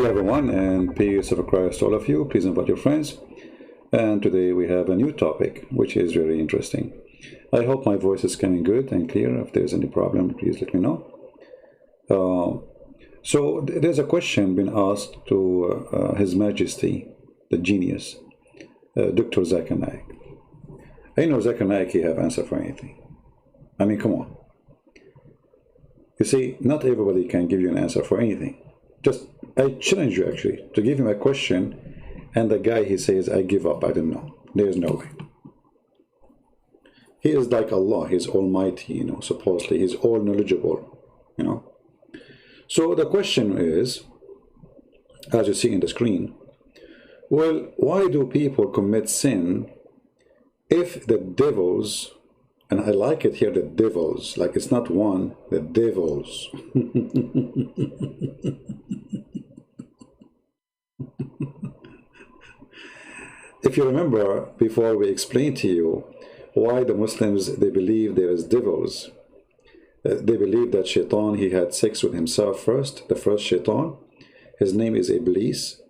Hello everyone, and peace of Christ to all of you. Please invite your friends. And today we have a new topic, which is very interesting. I hope my voice is coming good and clear. If there's any problem, please let me know. So there's a question been asked to His Majesty, the genius, Dr. Zakir Naik. I know Zakir Naik, he have answer for anything. I mean, come on. You see, not everybody can give you an answer for anything. Just, I challenge you actually to give him a question, and the guy, he says, I give up, I don't know. There's no way. He is like Allah, he's almighty, you know, supposedly, he's all knowledgeable, you know. So the question is, as you see in the screen, well, why do people commit sin if the devils, and I like it here, the devils, like it's not one, the devils. If you remember, before we explained to you why the Muslims, they believe there is devils. They believe that Shaitan, he had sex with himself first, the first Shaitan. His name is Iblis,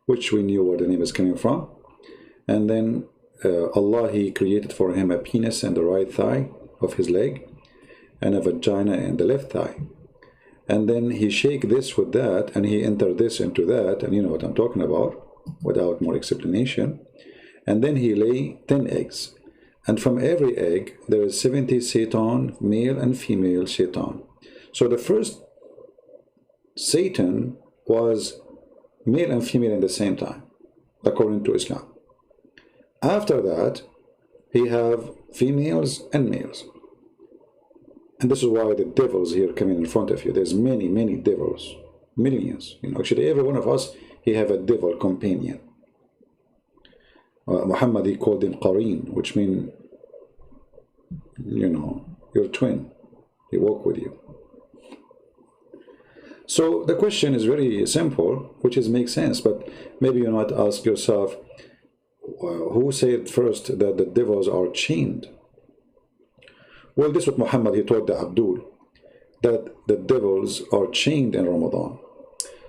which we knew where the name is coming from. And then Allah, he created for him a penis in the right thigh of his leg and a vagina in the left thigh. And then he shake this with that and he enter this into that, and you know what I'm talking about without more explanation. And then he lay 10 eggs. And from every egg, there is 70 Satan, male and female Satan. So the first Satan was male and female at the same time, according to Islam. After that, he have females and males. And this is why the devils here coming in front of you. There's many, many devils, millions. You know, actually, every one of us, he have a devil companion. Muhammad, he called him Qareen, which means, you know, your twin. He walk with you. So the question is very simple, which is makes sense, but maybe you might ask yourself, who said first that the devils are chained? Well, this is what Muhammad, he told the Abdul, that the devils are chained in Ramadan.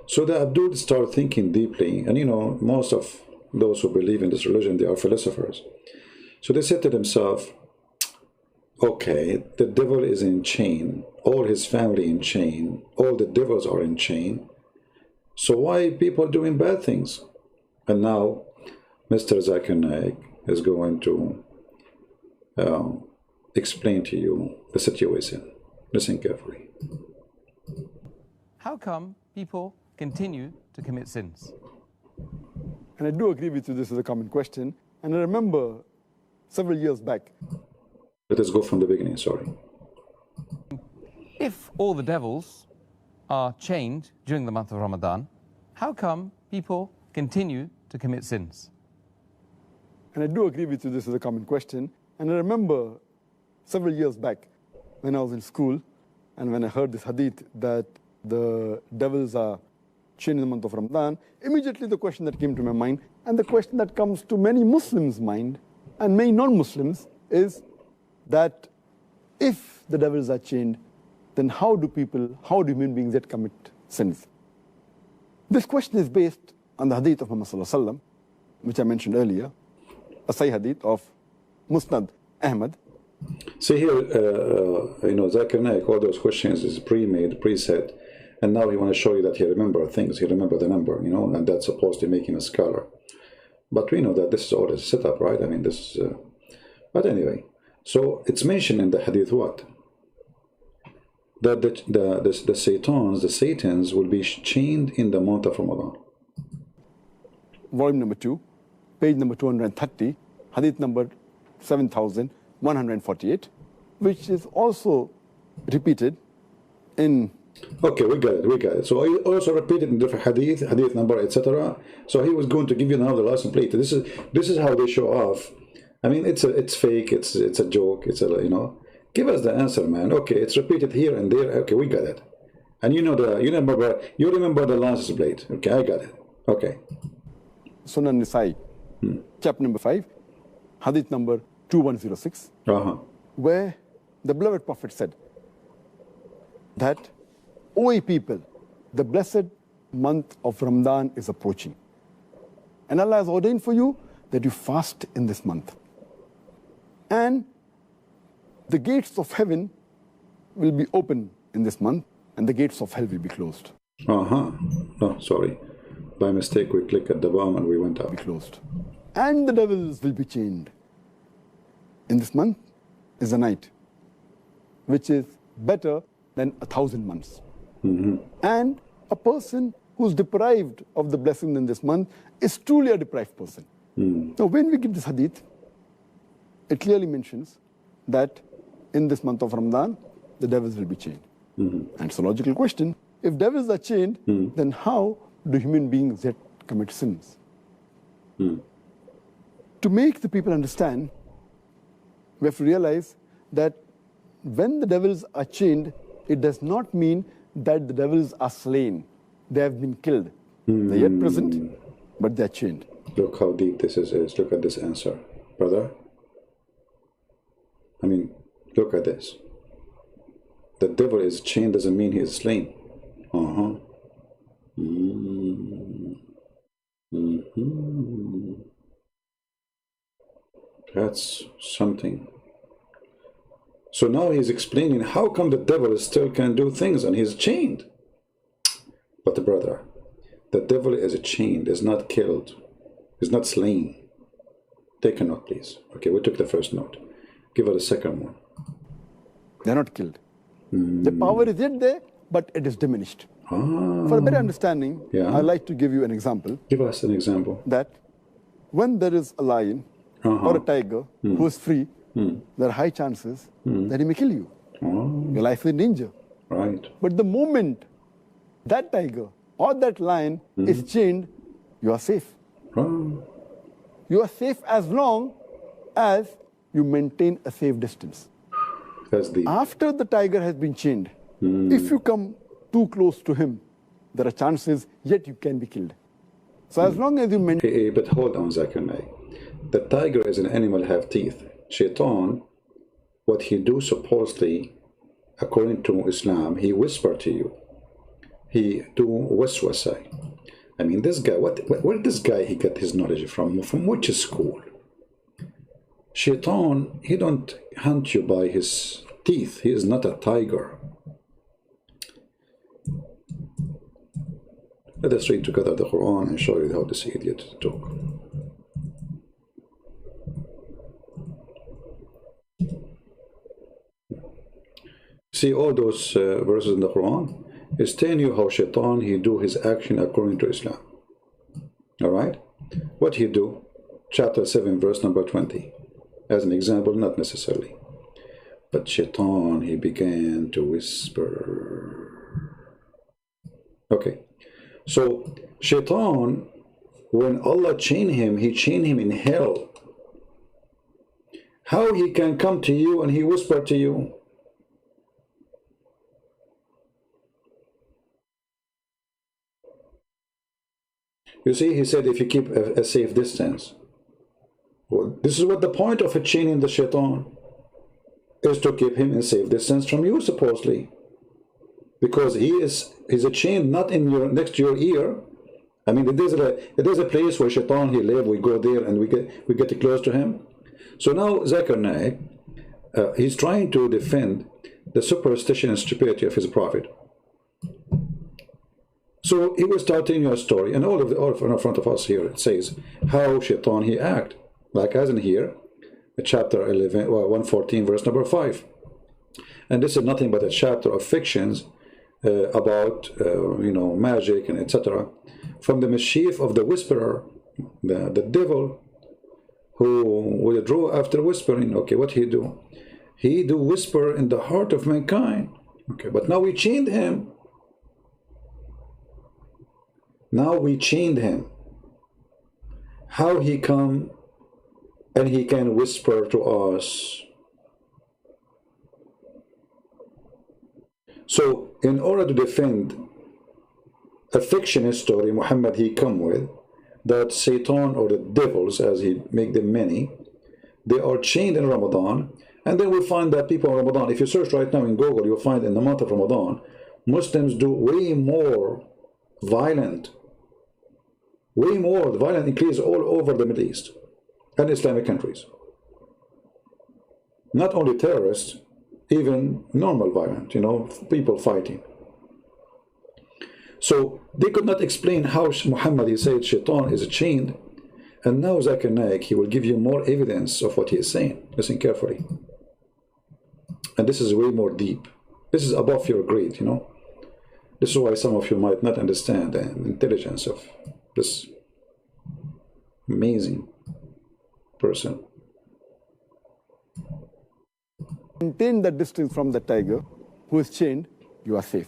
So the Abdul start thinking deeply, and you know, most of those who believe in this religion, they are philosophers. So they said to themselves, okay, the devil is in chain, all his family in chain, all the devils are in chain, so why people doing bad things? And now Mr. Zakir Naik is going to explain to you the situation. Listen carefully. How come people continue to commit sins? And I do agree with you, this is a common question. And I remember several years back. Let us go from the beginning, sorry. If all the devils are chained during the month of Ramadan, how come people continue to commit sins? And I do agree with you, this is a common question. And I remember several years back when I was in school and when I heard this hadith that the devils are chained in the month of Ramadan, immediately the question that came to my mind, and the question that comes to many Muslims' mind and many non-Muslims, is that if the devils are chained, then how do human beings that commit sins? This question is based on the hadith of Muhammad sallallahu alaihi wasallam, which I mentioned earlier, a Sahih hadith of Musnad Ahmad. See here, you know, Zakir Naik, all those questions is pre-made, preset, and now he want to show you that he remember things, he remember the number, you know, and that's supposed to make him a scholar. But we know that this is all a setup, right? I mean, this is, but anyway, so it's mentioned in the hadith what? That the Satans will be chained in the month of Ramadan. Volume number 2, page number 230, hadith number 7148, which is also repeated in... Okay, we got it. So he also repeated in different hadith number, etc. So he was going to give you now the license plate. This is how they show off. I mean, it's fake. It's a joke. It's a, you know. Give us the answer, man. Okay, it's repeated here and there. Okay, we got it. And you know you remember the license plate. Okay, I got it. Okay. Sunan Nisai, chapter number 5, hadith number 2106, where the beloved Prophet said that, O ye people, the blessed month of Ramadan is approaching. And Allah has ordained for you that you fast in this month. And the gates of heaven will be open in this month, and the gates of hell will be closed. Oh, sorry. By mistake, we clicked at the bottom and we went up. Be closed. And the devils will be chained. In this month is a night, which is better than 1,000 months. And a person who's deprived of the blessing in this month is truly a deprived person. Now, when we get this hadith, it clearly mentions that in this month of Ramadan, the devils will be chained. And it's a logical question. If devils are chained, then how do human beings yet commit sins? To make the people understand, we have to realize that when the devils are chained, it does not mean that the devils are slain. They have been killed. They're yet present, but they're chained. Look how deep this is. Look at this answer, brother. I mean, look at this. The devil is chained doesn't mean he is slain. That's something. So now he's explaining how come the devil still can do things and he's chained. But the brother, the devil is chained, is not killed, is not slain. Take a note, please. Okay, we took the first note. Give us the second one. They're not killed. The power is yet there, but it is diminished. For a better understanding, I'd like to give you an example. Give us an example. That when there is a lion or a tiger who is free, there are high chances that he may kill you. Your life is in danger. Right. But the moment that tiger or that lion is chained, you are safe. You are safe as long as you maintain a safe distance. That's the... After the tiger has been chained, if you come too close to him, there are chances yet you can be killed. So as long as you maintain... But hold on, Zakir Naik. The tiger is an animal have teeth. Shaitan, what he do supposedly, according to Islam, he whisper to you. He do waswasa. I mean, this guy, where did this guy he get his knowledge from? From which school? Shaitan, he don't hunt you by his teeth. He is not a tiger. Let us read together the Quran and show you how this idiot talk. See all those verses in the Quran is telling you how Shaitan he do his action according to Islam. All right, what he do? Chapter 7, verse number 20. As an example, not necessarily. But Shaitan, he began to whisper. Okay, so Shaitan, when Allah chained him, he chained him in hell. How he can come to you and he whisper to you? You see, he said if you keep a safe distance. Well, this is what the point of a chaining the Shaitan is, to keep him in safe distance from you, supposedly. Because he's a chain not in your next to your ear. I mean, there's a place where Shaitan he live. We go there and we get close to him. So now Zakir Naik, he's trying to defend the superstition and stupidity of his prophet. So he was starting your story, and all in front of us here it says how Shaitan he act, like as in here, chapter 11, 114, verse number 5. And this is nothing but a chapter of fictions about magic and etc. From the mischief of the whisperer, the devil, who will draw after whispering. Okay, what he do? He do whisper in the heart of mankind. Okay, but now we chained him. Now we chained him. How he come and he can whisper to us? So in order to defend a fictionist story Muhammad he come with, that Satan or the devils, as he make them many, they are chained in Ramadan. And then we find that people in Ramadan, if you search right now in Google, you'll find in the month of Ramadan, Muslims do way more violent, way more violent increase all over the Middle East and Islamic countries. Not only terrorists, even normal violent, you know, people fighting. So they could not explain how Muhammad, he said Shaitan is chained, and now Zakir Naik, he will give you more evidence of what he is saying. Listen carefully. And this is way more deep. This is above your grade, you know. This is why some of you might not understand the intelligence of this amazing person. Maintain that distance from the tiger who is chained, you are safe.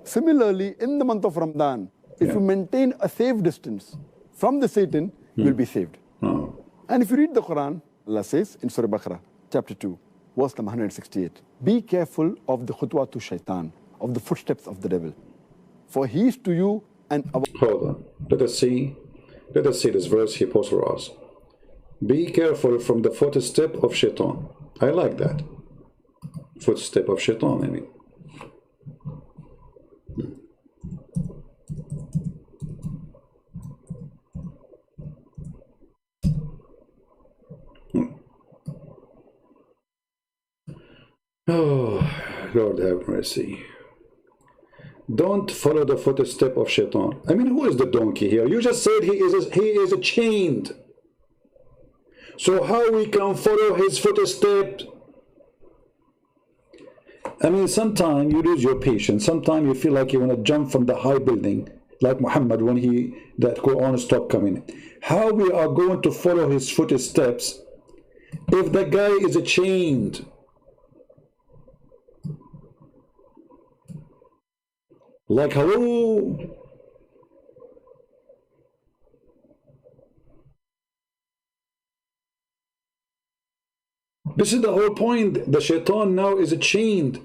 Similarly, in the month of Ramadan, if you maintain a safe distance from the Satan, you will be saved. And if you read the Quran, Allah says in Surah Baqarah, chapter 2, verse number 168, be careful of the khutwatu shaitan, of the footsteps of the devil. For he is to you an... Hold on. Let us see this verse he posed for us. Be careful from the footstep of shaitan. I like that. Footstep of shaitan, I mean. Oh, Lord have mercy. Don't follow the footstep of shaitan. I mean, who is the donkey here? You just said he is chained. So how we can follow his footsteps? I mean, sometimes you lose your patience. Sometimes you feel like you want to jump from the high building, like Muhammad when that Quran stopped coming. How we are going to follow his footsteps if the guy is chained? Like, hello? This is the whole point. The shaitan now is chained.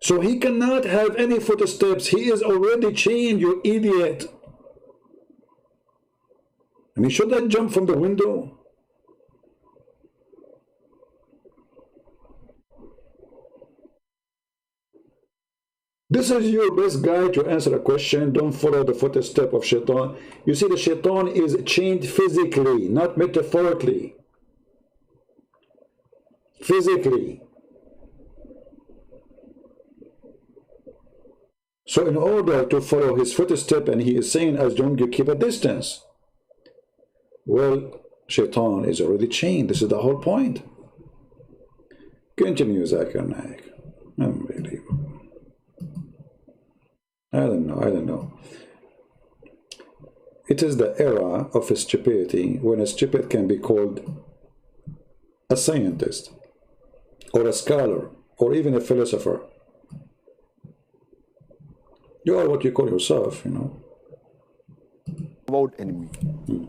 So he cannot have any footsteps. He is already chained, you idiot. I mean, should I jump from the window? This is your best guide to answer a question. Don't follow the footstep of shaitan. You see, the shaitan is chained physically, not metaphorically. Physically. So in order to follow his footstep, and he is saying, as long you keep a distance. Well, shaitan is already chained. This is the whole point. Continue, Zakir Naik. Unbelievable. I don't know. It is the era of stupidity when a stupid can be called a scientist or a scholar or even a philosopher. You are what you call yourself, you know. About enemy.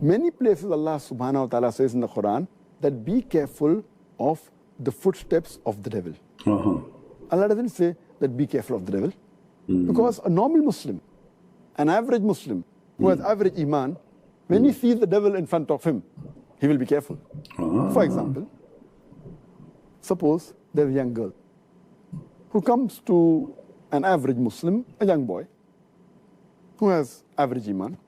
Many places Allah subhanahu wa ta'ala says in the Quran that be careful of the footsteps of the devil. Allah doesn't say that be careful of the devil. Because a normal Muslim, an average Muslim who has average iman, when he sees the devil in front of him, he will be careful. For example, suppose there's a young girl who comes to an average Muslim, a young boy, who has average iman.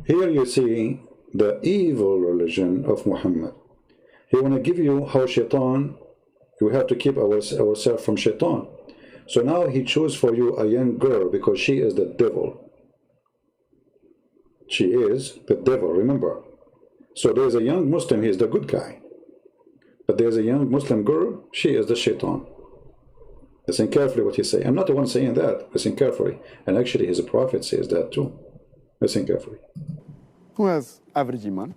Here you see the evil religion of Muhammad. He want to give you how shaitan, we have to keep ourselves from shaitan. So now he chose for you a young girl because she is the devil. She is the devil, remember. So there's a young Muslim, he is the good guy. But there's a young Muslim girl, she is the shaitan. Listen carefully what he says. I'm not the one saying that. Listen carefully. And actually his prophet says that too. Listen carefully. Who has average iman?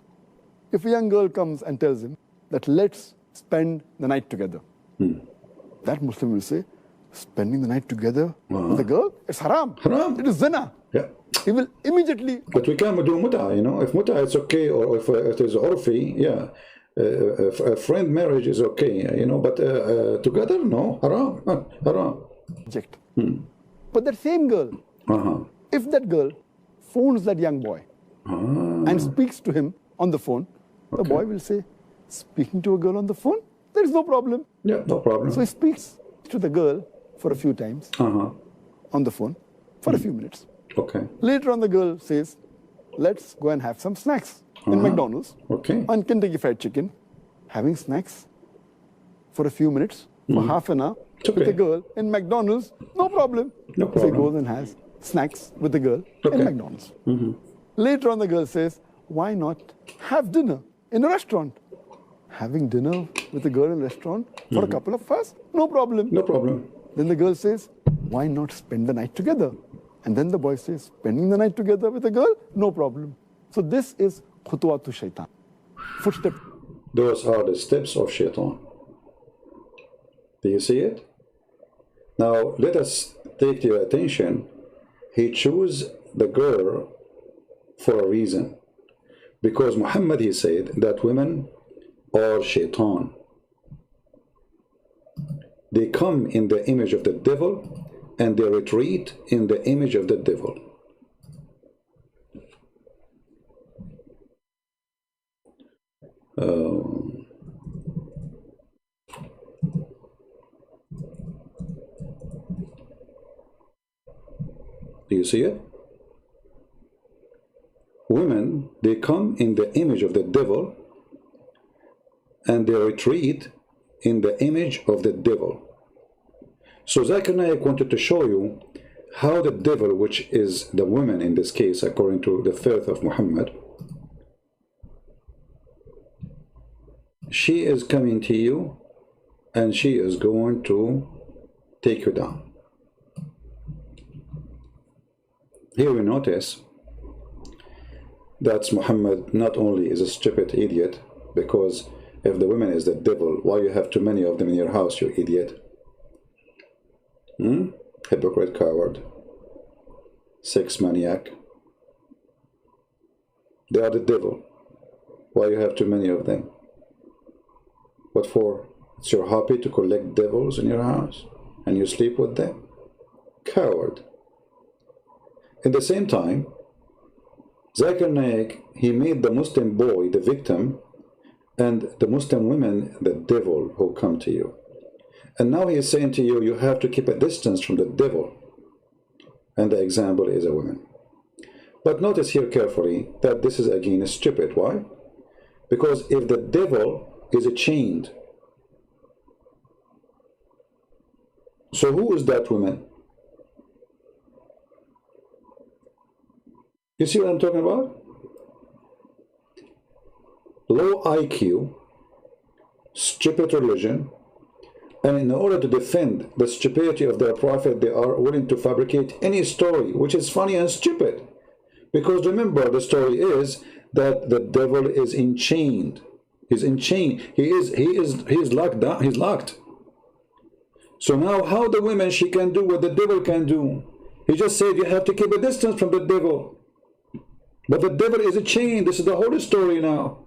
If a young girl comes and tells him that let's spend the night together, that Muslim will say, spending the night together with a girl, it's haram. Haram. It is zina. Yeah. He will immediately... But we can do mut'a, you know. If mut'a it's okay, or if it is urfi, yeah. A friend marriage is okay, you know, but together, no, haram, haram. Reject. But that same girl, if that girl phones that young boy and speaks to him on the phone, the boy will say, speaking to a girl on the phone, there is no problem. Yeah, no problem. So he speaks to the girl for a few times on the phone for a few minutes. Okay. Later on, the girl says, let's go and have some snacks in McDonald's. Okay. On Kentucky Fried Chicken, having snacks for a few minutes, for half an hour, with the girl in McDonald's, no problem. No So he problem. goes and has snacks with the girl Okay. in McDonald's. Later on, the girl says, why not have dinner in a restaurant? Having dinner with a girl in a restaurant for a couple of hours, no problem. No problem. Then the girl says, why not spend the night together? And then the boy says, spending the night together with a girl, no problem. So this is khutuwatu shaitan, footstep. Those are the steps of shaitan. Do you see it? Now let us take to your attention. He chose the girl for a reason. Because Muhammad, he said that women are shaitan. They come in the image of the devil and they retreat in the image of the devil. Do you see it? Women, they come in the image of the devil and they retreat in the image of the devil. So Zakir Naik wanted to show you how the devil, which is the woman in this case, according to the faith of Muhammad, she is coming to you and she is going to take you down. Here we notice that Muhammad not only is a stupid idiot, because if the woman is the devil, why you have too many of them in your house, you idiot? Hypocrite, coward, sex maniac. They are the devil. Why you have too many of them? What for? It's your hobby to collect devils in your house and you sleep with them? Coward. At the same time, Zakir Naik, he made the Muslim boy the victim and the Muslim women the devil who come to you. And now he is saying to you, you have to keep a distance from the devil. And the example is a woman. But notice here carefully that this is again stupid. Why? Because if the devil is chained, so who is that woman? You see what I'm talking about? Low IQ, stupid religion, and in order to defend the stupidity of their prophet, they are willing to fabricate any story which is funny and stupid. Because remember, the story is that the devil is enchained. He's enchained. He's locked down. He's locked. So now, how the woman, she can do what the devil can do? He just said you have to keep a distance from the devil. But the devil is chained. This is the whole story now.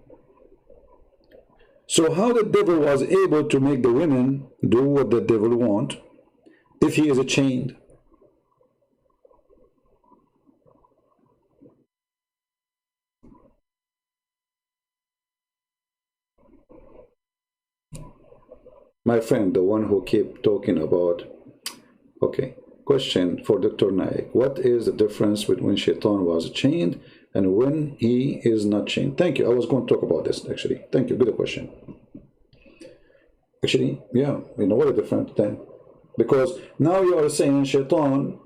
So how the devil was able to make the women do what the devil want if he is chained? My friend, the one who keep talking about, okay, question for Dr. Naik. What is the difference between shaitan was chained and when he is not chained? Thank you. I was going to talk about this actually. Thank you. Good question. Actually, yeah, you know what a different then. Because now you are saying shaitan,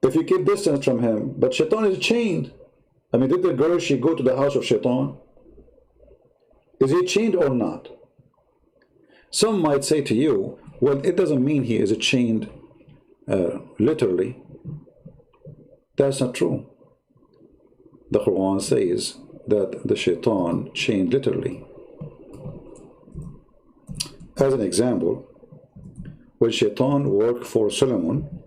if you keep distance from him, but shaitan is chained. I mean, did the girl, she go to the house of shaitan? Is he chained or not? Some might say to you, well, it doesn't mean he is chained literally. That's not true. The Quran says that the shaitan chained literally. As an example, when shaitan worked for Solomon,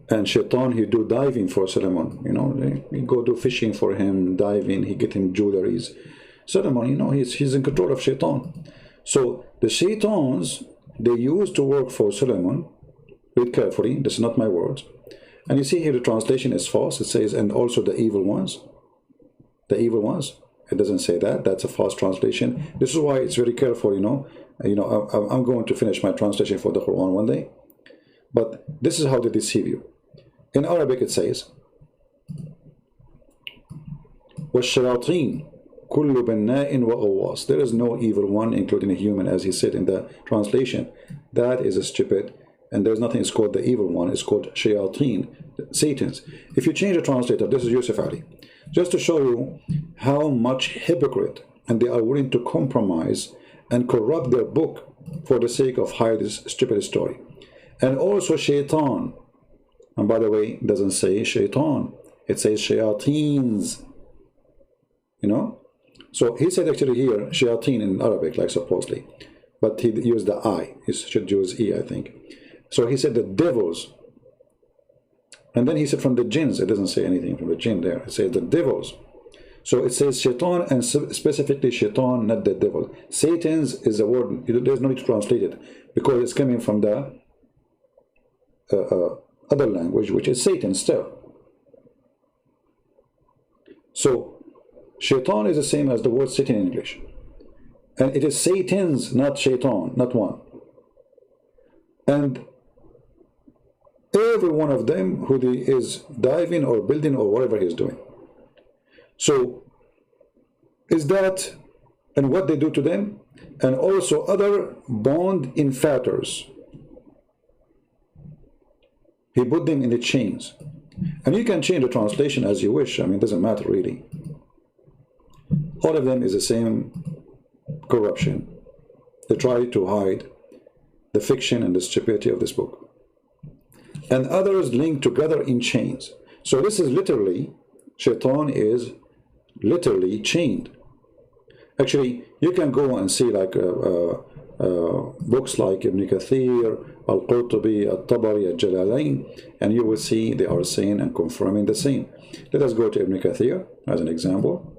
and shaitan, he do diving for Solomon, you know, he go do fishing for him, diving, he get him jewelries. Solomon, you know, he's in control of shaitan. So the shaitans, they used to work for Solomon. Read carefully, this is not my words. And you see here the translation is false. It says, and also the evil ones. The evil ones. It doesn't say that. That's a false translation. This is why it's very careful, you know. I'm going to finish my translation for the Quran one day. But this is how they deceive you. In Arabic it says, وَالشَّيَاطِينَ كُلُّ بَنَّاءٍ وَغَوَّاصٍ. There is no evil one, including a human, as he said in the translation. That is a stupid, and there's nothing is called the evil one. It's called shayateen, Satan's. If you change the translator, this is Yusuf Ali, just to show you how much hypocrite, and they are willing to compromise and corrupt their book for the sake of hide this stupid story. And also shaitan, and by the way, it doesn't say shaitan, it says shayateens, you know. So he said actually here shayateen in Arabic, like supposedly, but he used the I. He should use E, I think. So he said the devils, and then he said from the jinns. It doesn't say anything from the jinn there. It says the devils. So it says shaitan, and specifically shaitan, not the devil. Satan's is a word, there's no need to translate it, because it's coming from the other language, which is Satan still. So shaitan is the same as the word Satan in English. And it is Satan's, not shaitan, not one. And every one of them who is diving or building or whatever he's doing. So is that, and what they do to them, and also other bond in fetters. He put them in the chains. And you can change the translation as you wish. I mean, it doesn't matter really. All of them is the same corruption. They try to hide the fiction and the stupidity of this book. And others linked together in chains. So this is literally, shaitan is literally chained. Actually, you can go and see like books like Ibn Kathir, Al-Qurtubi, Al-Tabari, Al-Jalalain, and you will see they are saying and confirming the same. Let us go to Ibn Kathir as an example.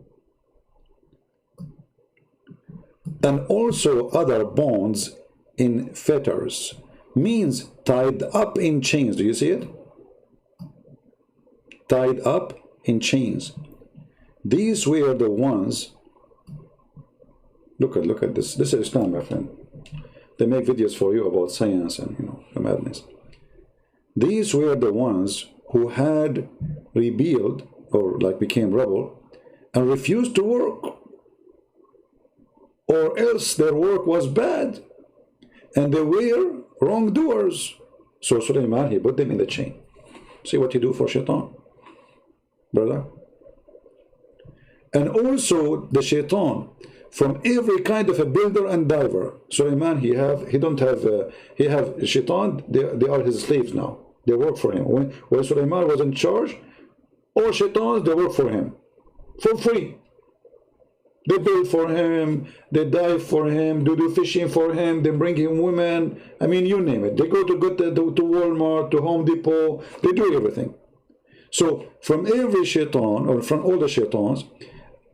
And also other bonds in fetters means tied up in chains. Do you see it? Tied up in chains. These were the ones. Look at this. This is Islam, my friend. They make videos for you about science and the madness. These were the ones who had rebelled or like became rebel and refused to work, or else their work was bad and they were wrongdoers. So Sulaiman, he put them in the chain. See what he do for shaitan, brother. And also the shaitan from every kind of a builder and diver. Sulaiman, he have shaitan, they are his slaves now. They work for him. When Sulaiman was in charge, all shaitans, they work for him for free. They build for him, they dive for him, they do fishing for him, they bring him women. I mean, you name it. They go to Walmart, to Home Depot, they do everything. So from every shaitan, or from all the shaitans,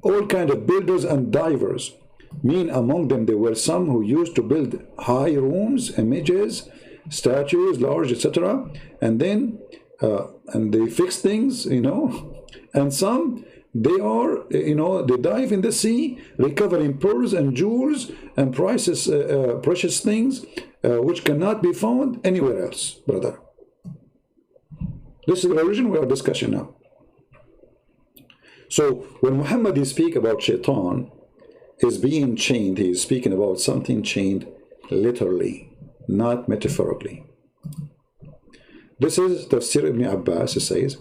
all kind of builders and divers, mean among them there were some who used to build high rooms, images, statues, large, etc. And then and they fix things, and some they are, they dive in the sea, recovering pearls and jewels and precious things which cannot be found anywhere else, brother. This is the religion we are discussing now. So when Muhammad speaks about shaitan is being chained, he is speaking about something chained literally, not metaphorically. This is Tafsir Ibn Abbas, it says,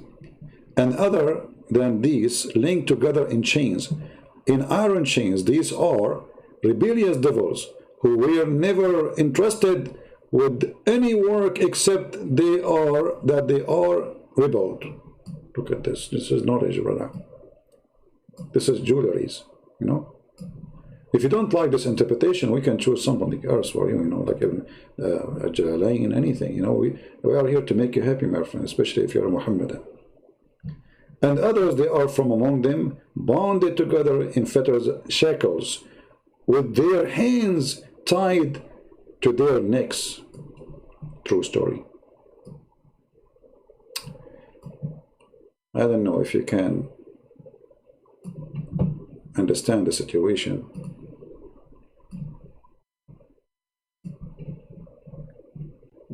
and other than these linked together in chains, in iron chains. These are rebellious devils who were never entrusted with any work except they are rebelled. Look at this. This is knowledge, brother. This is jewelries, If you don't like this interpretation, we can choose something else for you, like a Jalalain, anything. We are here to make you happy, my friend, especially if you're a Muhammadan. And others, they are from among them, bonded together in fetters, shackles, with their hands tied to their necks. True story. I don't know if you can understand the situation.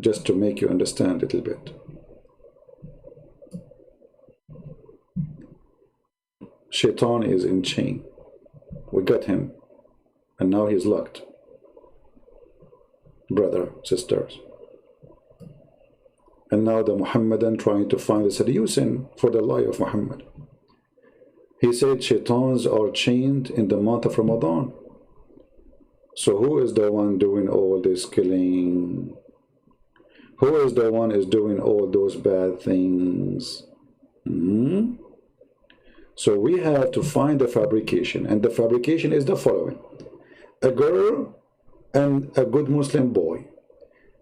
just to make you understand a little bit. Shaitan is in chain. We got him, and now he's locked. Brother, sisters. And now the Muhammadan trying to find a solution for the lie of Muhammad. He said shaitans are chained in the month of Ramadan. So who is the one doing all this killing? Who is the one is doing all those bad things? So we have to find the fabrication, and the fabrication is the following: a girl and a good Muslim boy.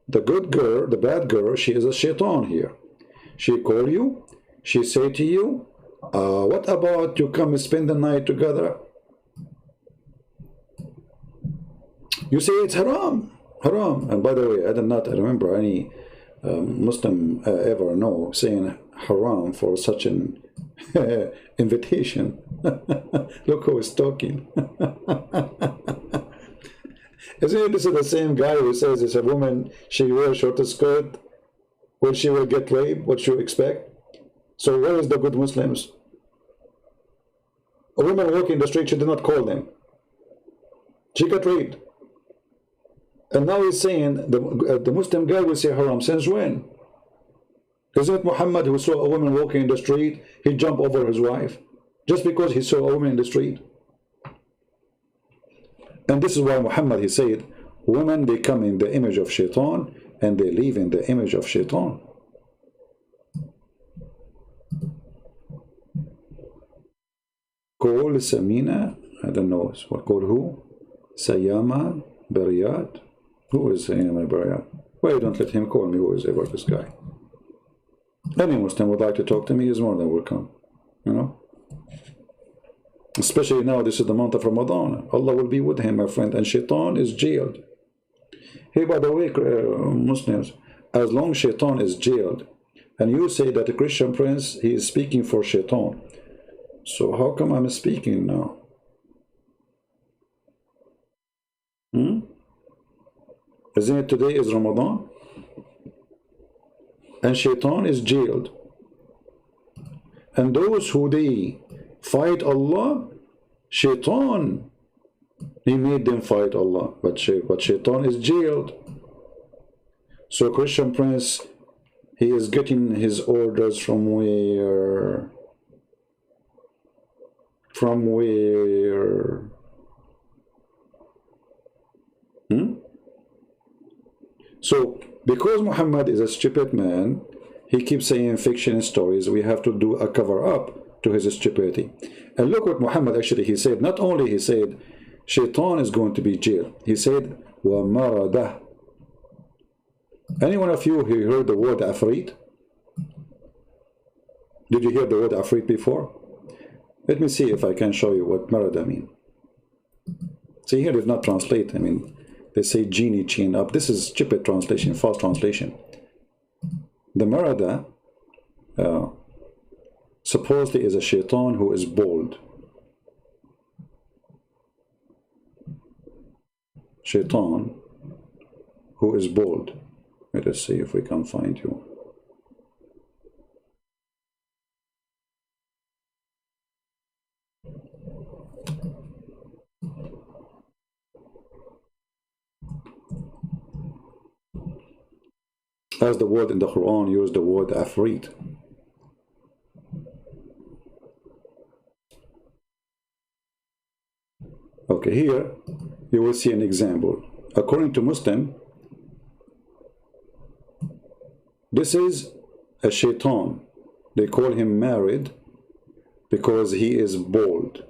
The good girl, the bad girl, she is a shaitan here. She call you, she say to you, what about you come spend the night together? You say it's haram, haram. And by the way, I did not remember any Muslim ever know saying haram for such an invitation. Look who is talking. Isn't it this is the same guy who says it's a woman, she wears short skirt, when she will get raped, what you expect? So where is the good Muslims? A woman walking the street, she did not call them. She got raped. And now he's saying, the Muslim guy will say haram. Since when? Isn't it Muhammad who saw a woman walking in the street, he jumped over his wife? Just because he saw a woman in the street. And this is why Muhammad, he said, women, they come in the image of shaitan, and they live in the image of shaitan. Call Samina, I don't know, what call who? Sayama Bariyat. Who is Sayama Bariyat? Why don't let him call me? Who is ever this guy? Any Muslim would like to talk to me, is more than welcome. You know? Especially now, this is the month of Ramadan. Allah will be with him, my friend, and shaitan is jailed. Hey, by the way, Muslims, as long as shaitan is jailed, and you say that the Christian prince, he is speaking for shaitan, so how come I'm speaking now? Isn't it today is Ramadan? And shaitan is jailed. And those who they fight Allah, shaitan, he made them fight Allah. But shaitan is jailed. So Christian prince, he is getting his orders from where? From where? So, because Muhammad is a stupid man, he keeps saying fiction and stories. We have to do a cover-up to his stupidity. And look what Muhammad actually, he said. Not only he said, shaitan is going to be jailed. He said, وَمَرَدَهُ. Any one of you who heard the word afrit? Did you hear the word afrit before? Let me see if I can show you what marada mean. See, here they did not translate. I mean, they say genie chain up. This is Djupet translation, false translation. The marada supposedly is a shaitan who is bold. Shaitan who is bold. Let us see if we can find you. As the word in the Quran used the word afrit. Okay, here you will see an example. According to Muslim, this is a shaitan. They call him married because he is bold.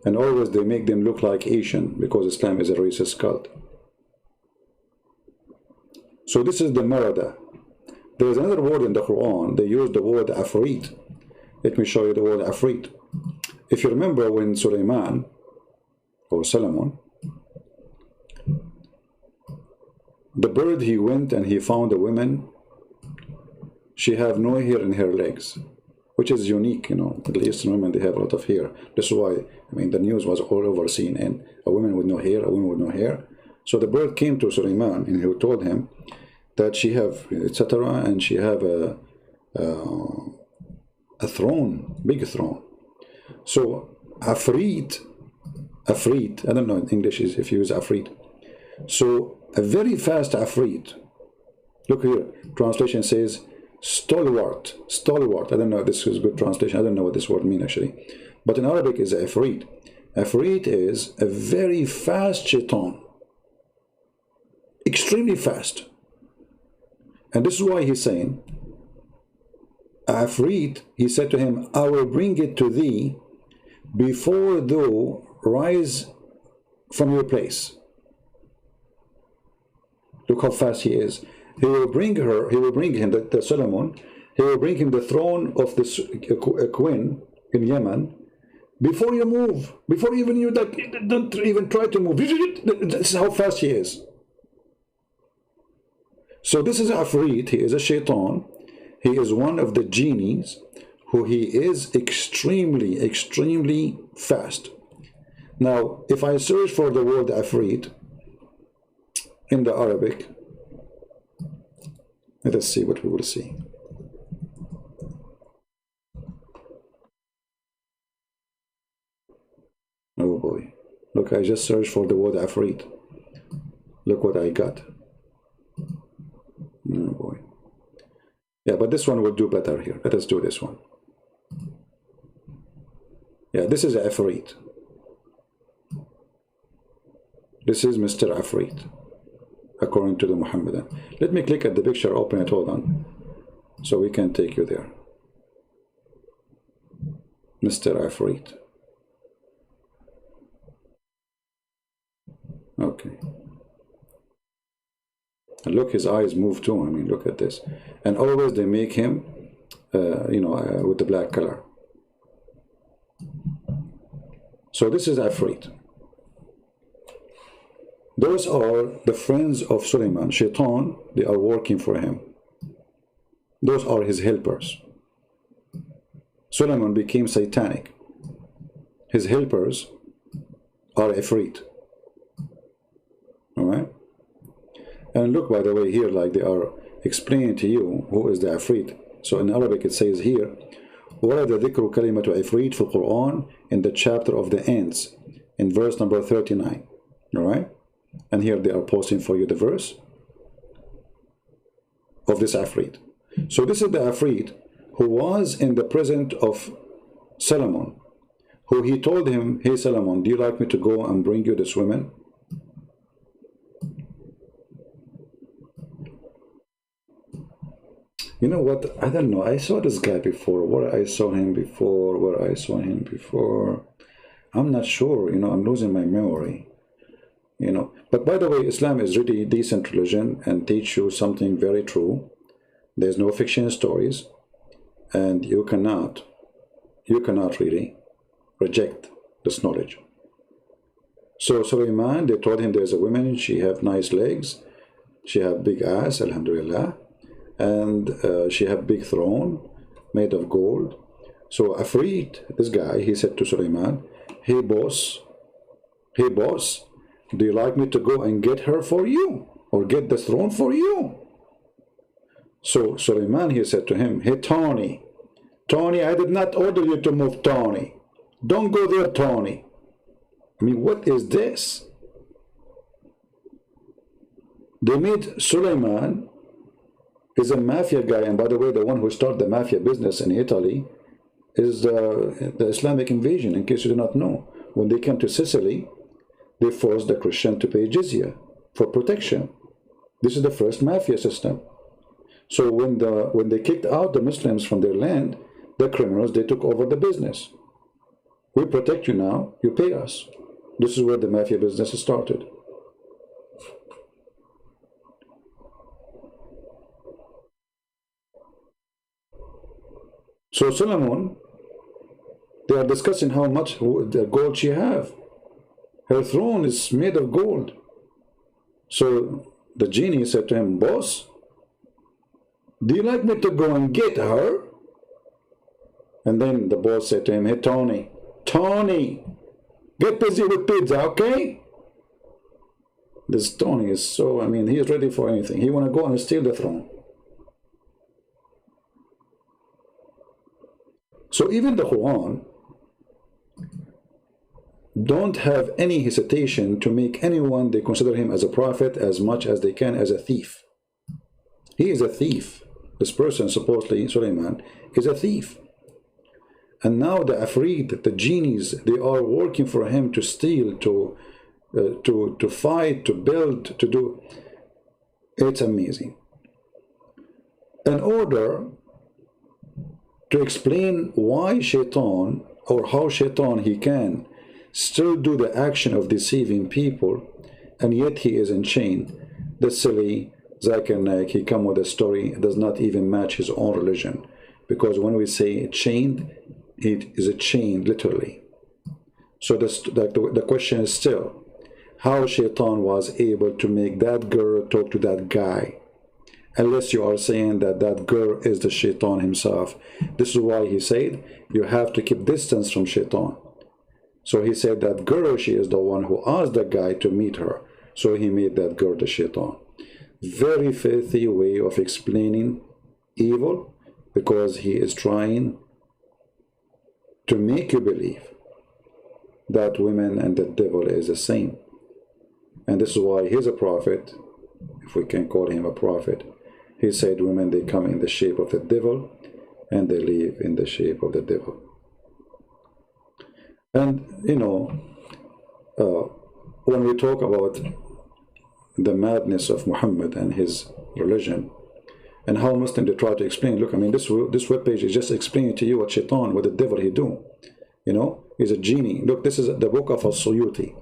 And always they make them look like Asian because Islam is a racist cult. So this is the marada. There is another word in the Quran. They use the word afrit. Let me show you the word afrit. If you remember when Sulaiman or Solomon, the bird, he went and he found a woman. She have no hair in her legs, which is unique, you know. Middle Eastern women, they have a lot of hair. That's why, I mean, the news was all over CNN. A woman with no hair, a woman with no hair. So the bird came to Sulaiman and he told him, that she have etc., and she have a throne, big throne. So afrit, I don't know in English if you use afrit. So a very fast afrit. Look here, translation says stalwart. I don't know if this is a good translation. I don't know what this word means actually. But in Arabic is afrit. Afrit is a very fast shaitan. Extremely fast. And this is why he's saying, Afrit, he said to him, I will bring it to thee before thou rise from your place. Look how fast he is. He will bring him, the Solomon, he will bring him the throne of this queen in Yemen before you move, before even you don't even try to move. This is how fast he is. So this is Afrit, he is a shaitan. He is one of the genies who he is extremely, extremely fast. Now, if I search for the word Afrit in the Arabic, let us see what we will see. Oh boy. Look, I just searched for the word Afrit. Look what I got. Oh boy. Yeah, but this one will do better here. Let us do this one. Yeah, this is Afrit. This is Mr. Afrit, according to the Muhammadan. Let me click at the picture, open it, hold on, so we can take you there. Mr. Afrit. Okay. And look, his eyes move too. I mean, look at this. And always they make him, with the black color. So this is Afrit. Those are the friends of Suleiman. Shaitan, they are working for him. Those are his helpers. Suleiman became satanic. His helpers are Afrit. Alright? And look, by the way, here, like they are explaining to you who is the Afrit. So in Arabic it says here, وَرَدَ ذِكْرُ كَلِمَةُ عِفْرِيت في القرآن, in the chapter of the ants, in verse number 39. Alright? And here they are posting for you the verse of this Afrit. So this is the Afrit who was in the presence of Solomon, who he told him, hey Solomon, do you like me to go and bring you this woman? You know what? I don't know. I saw this guy before. Where I saw him before. I'm not sure. I'm losing my memory. But by the way, Islam is really a decent religion and teach you something very true. There's no fiction stories, and you cannot really reject this knowledge. So Sulaiman, they told him there's a woman. She have nice legs. She have big ass. Alhamdulillah. And she have big throne made of gold. So Afrit, this guy, he said to Suleiman, hey boss, do you like me to go and get her for you, or get the throne for you? So Suleiman, he said to him, hey Tony, I did not order you to move, Tony. Don't go there, Tony. I mean, what is this? They made Suleiman is a mafia guy, and by the way, the one who started the mafia business in Italy is the Islamic invasion, in case you do not know. When they came to Sicily, they forced the Christian to pay jizya for protection. This is the first mafia system. So when they kicked out the Muslims from their land, the criminals, they took over the business. We protect you now, you pay us. This is where the mafia business started. So Solomon, they are discussing how much the gold she have. Her throne is made of gold. So the genie said to him, boss, do you like me to go and get her? And then the boss said to him, hey Tony, get busy with pizza, okay? This Tony is so, I mean, he's ready for anything. He want to go and steal the throne. So even the Quran don't have any hesitation to make anyone they consider him as a prophet as much as they can as a thief. He is a thief. This person, supposedly Suleiman, is a thief. And now the Afreed, the genies, they are working for him to steal, to fight, to build, to do. It's amazing. In order to explain why Shaitan, or how Shaitan he can still do the action of deceiving people, and yet he is in chain, the silly Zakir Naik, he come with a story that does not even match his own religion. Because when we say chained, it is a chain literally. So the question is still, how Shaitan was able to make that girl talk to that guy, unless you are saying that that girl is the Shaitan himself. This is why he said you have to keep distance from Shaitan. So he said that girl, she is the one who asked the guy to meet her, so he made that girl the Shaitan. Very filthy way of explaining evil, because he is trying to make you believe that women and the devil is the same. And this is why he's a prophet, if we can call him a prophet. He said women, they come in the shape of the devil and they live in the shape of the devil. And you know, when we talk about the madness of Muhammad and his religion, and how Muslims they try to explain, look, I mean, this webpage is just explaining to you what Shaitan, what the devil he do. You know, he's a genie. Look, this is the book of Al-Suyuti.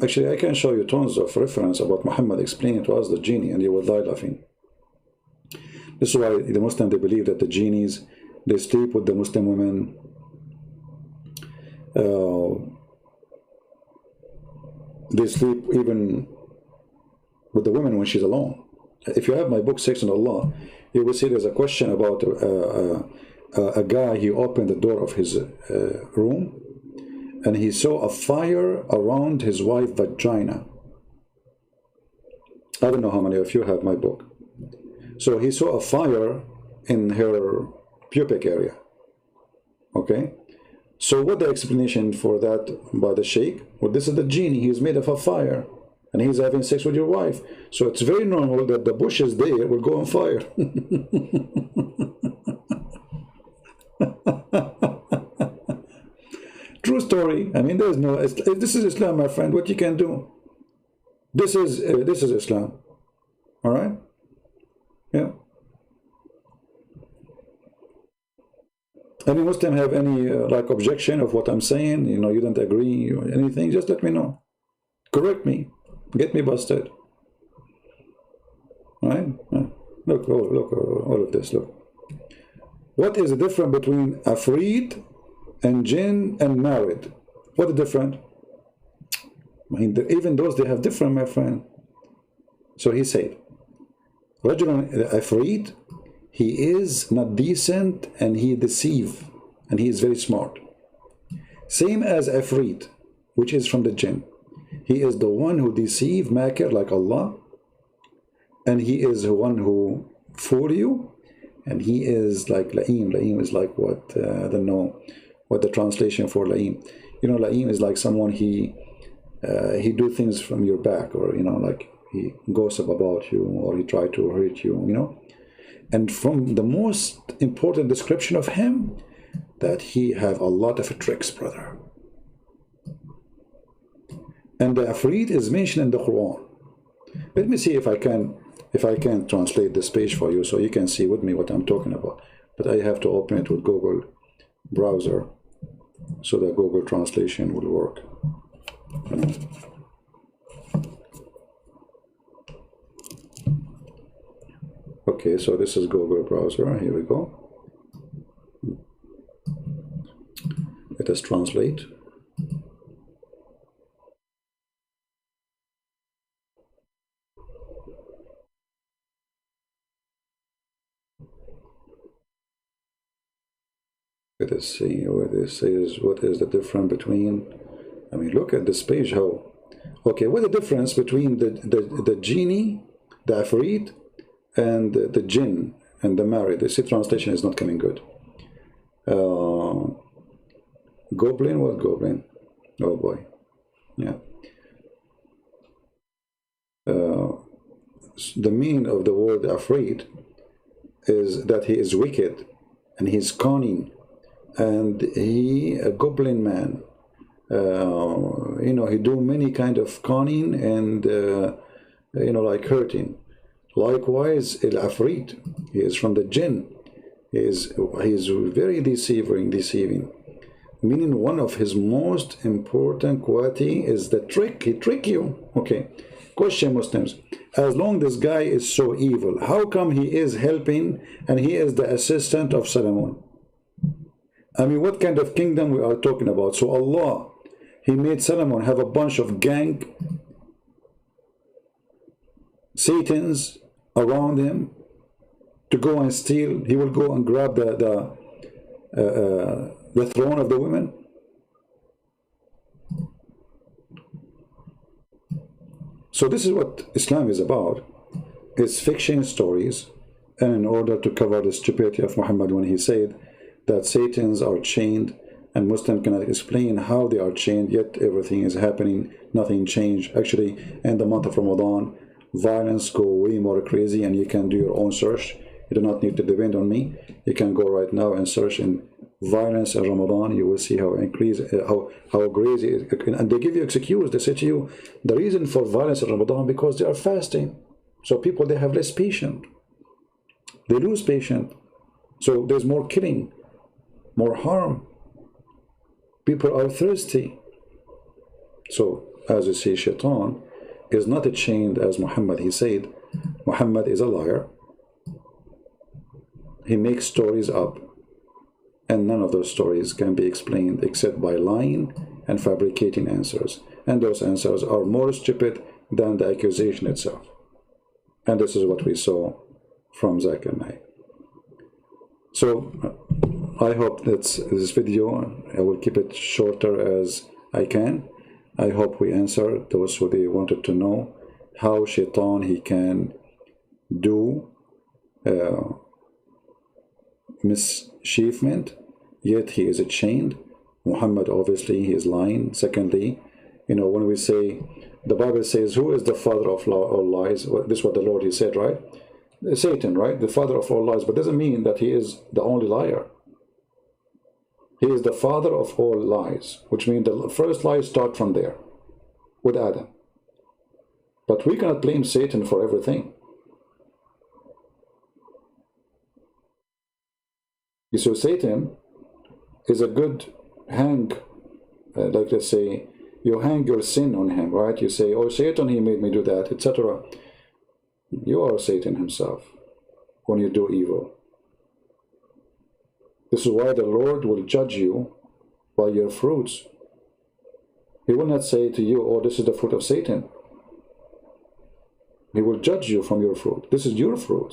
Actually, I can show you tons of reference about Muhammad explaining to us the genie, and you will die laughing. This is why the Muslims, they believe that the genies, they sleep with the Muslim women. They sleep even with the woman when she's alone. If you have my book, Section Allah, you will see there's a question about a guy. He opened the door of his room, and he saw a fire around his wife's vagina. I don't know how many of you have my book. So he saw a fire in her pubic area. Okay? So what the explanation for that by the sheikh? Well, this is the genie. He's made of a fire, and he's having sex with your wife. So it's very normal that the bushes there will go on fire. True story. I mean, there's no. This is Islam, my friend. What you can do? This is Islam. All right. Yeah. Any Muslim have any like objection of what I'm saying? You know, you don't agree or anything? Just let me know. Correct me. Get me busted. All right. Look, all of this. Look. What is the difference between Afreed and Jinn and married? What is different? I mean, even those, they have different, my friend. So he said, Rajulun Afreed, he is not decent and he deceive, and he is very smart. Same as Afreed, which is from the Jinn. He is the one who deceive, makir, like Allah, and he is the one who fool you, and he is like La'im. La'im is like what, I don't know what the translation for La'im. You know, La'im is like someone, he do things from your back, or, you know, like he gossip about you, or he try to hurt you, you know. And from the most important description of him, that he have a lot of tricks, brother. And the Afreed is mentioned in the Quran. Let me see if I can translate this page for you, so you can see with me what I'm talking about. But I have to open it with Google browser, so that Google translation will work. Okay, so this is Google browser. Here we go. Let us translate. Let us see what this is. What is the difference between? I mean, look at this page. How? Okay, what's the difference between the genie, the afrit, and the jinn and the married? The translation is not coming good. Goblin, what goblin? Oh boy, yeah. The meaning of the word afrit is that he is wicked and he's cunning, and he a goblin man. You know, he do many kind of cunning and you know, like hurting. Likewise, al-afrit, he is from the jinn. He is very deceiving. Meaning one of his most important quality is the trick. He trick you. Okay. Question, Muslims. As long this guy is so evil, how come he is helping and he is the assistant of Solomon? I mean, what kind of kingdom we are talking about? So Allah, he made Solomon have a bunch of gang Satans around him to go and steal. He will go and grab the throne of the women. So this is what Islam is about. It's fiction stories, and in order to cover the stupidity of Muhammad when he said that Satans are chained and Muslim cannot explain how they are chained, yet everything is happening, nothing changed. Actually, in the month of Ramadan, violence go way more crazy, and you can do your own search. You do not need to depend on me. You can go right now and search in violence in Ramadan. You will see how how crazy it is. And they give you excuse. They say to you, the reason for violence in Ramadan because they are fasting. So people, they have less patience. They lose patience. So there's more killing, more harm. People are thirsty. So as you see, Shaitan is not chained as Muhammad. He said Muhammad is a liar. He makes stories up, and none of those stories can be explained except by lying and fabricating answers. And those answers are more stupid than the accusation itself. And this is what we saw from Zakir Naik. So I hope that this video, I will keep it shorter as I can. I hope we answer those who they wanted to know how Shaitan he can do mischievement, yet he is chained. Muhammad, obviously, he is lying. Secondly, you know, when we say, the Bible says, who is the father of all lies? Well, this is what the Lord, he said, right? Satan, right? The father of all lies, but doesn't mean that he is the only liar. He is the father of all lies, which means the first lies start from there, with Adam. But we cannot blame Satan for everything. So Satan is a good hang, like let's say, you hang your sin on him, right? You say, oh, Satan, he made me do that, etc. You are Satan himself when you do evil. This is why the Lord will judge you by your fruits. He will not say to you, oh, this is the fruit of Satan. He will judge you from your fruit. This is your fruit.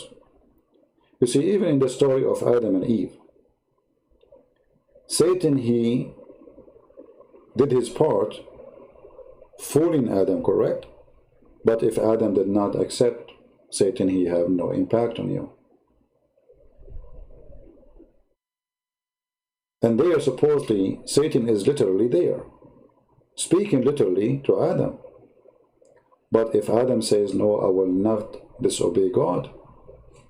You see, even in the story of Adam and Eve, Satan, he did his part, fooling Adam, correct? But if Adam did not accept Satan, he have no impact on you. And there, supposedly, Satan is literally there, speaking literally to Adam. But if Adam says, no, I will not disobey God,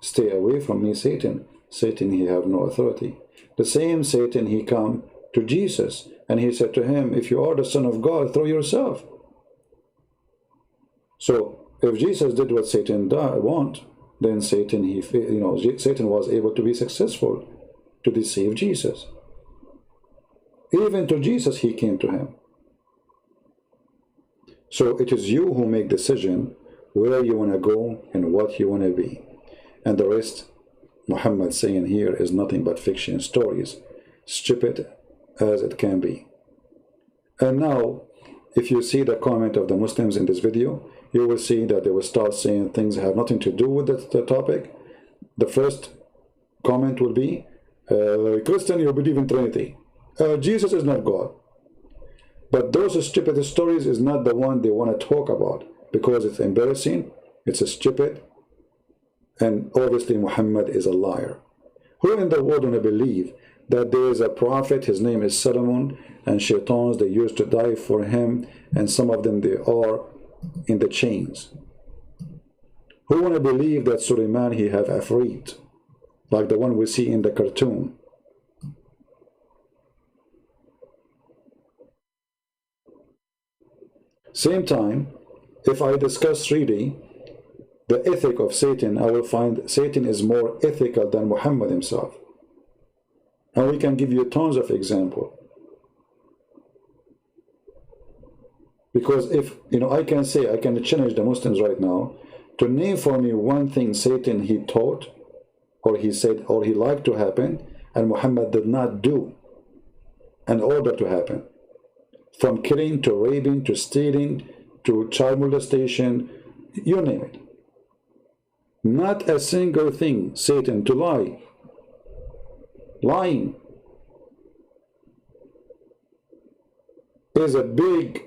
stay away from me, Satan, Satan, he have no authority. The same Satan, he come to Jesus, and he said to him, if you are the Son of God, throw yourself. So, if Jesus did what Satan want, then Satan, Satan was able to be successful to deceive Jesus. Even to Jesus, he came to him. So it is you who make decision where you want to go and what you want to be. And the rest, Muhammad saying here, is nothing but fiction stories, stupid as it can be. And now, if you see the comment of the Muslims in this video, you will see that they will start saying things that have nothing to do with the topic. The first comment will be, Christian, you believe in Trinity. Jesus is not God. But those stupid stories is not the one they want to talk about, because it's embarrassing, it's stupid, and obviously Muhammad is a liar. Who in the world want to believe that there is a prophet, his name is Solomon, and shaitans, they used to die for him, and some of them, they are in the chains? Who want to believe that Suleiman, he have Afrit, like the one we see in the cartoon? Same time, if I discuss really the ethic of Satan, I will find Satan is more ethical than Muhammad himself. And we can give you tons of examples. Because if, I can say, I can challenge the Muslims right now to name for me one thing Satan he taught, or he said, or he liked to happen, and Muhammad did not do in order to happen. From killing to raping to stealing to child molestation, you name it. Not a single thing. Satan, to lie. Lying is a big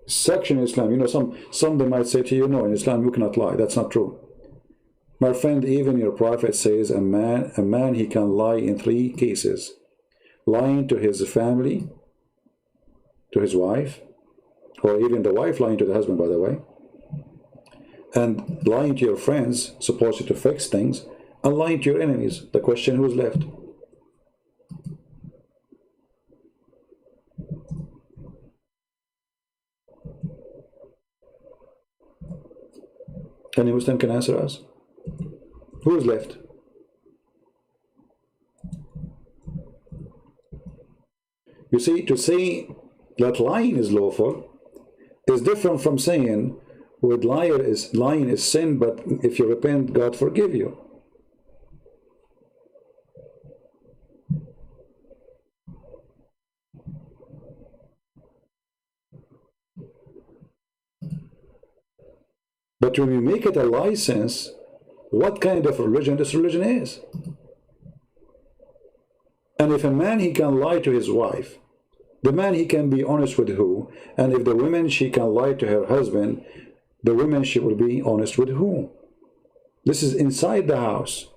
section in Islam. Some they might say to you, no, in Islam you cannot lie. That's not true. My friend, even your prophet says a man he can lie in 3 cases. Lying to his family, to his wife, or even the wife lying to the husband, by the way, and lying to your friends, supposed to fix things, and lying to your enemies. The question, who's left? Any Muslim can answer us? Who's left? You see, to say that lying is lawful is different from saying with lying is sin, but if you repent, God forgive you. But when you make it a license, what kind of religion this religion is? And if a man, he can lie to his wife, the man, he can be honest with who? And if the woman, she can lie to her husband, the woman, she will be honest with who? This is inside the house.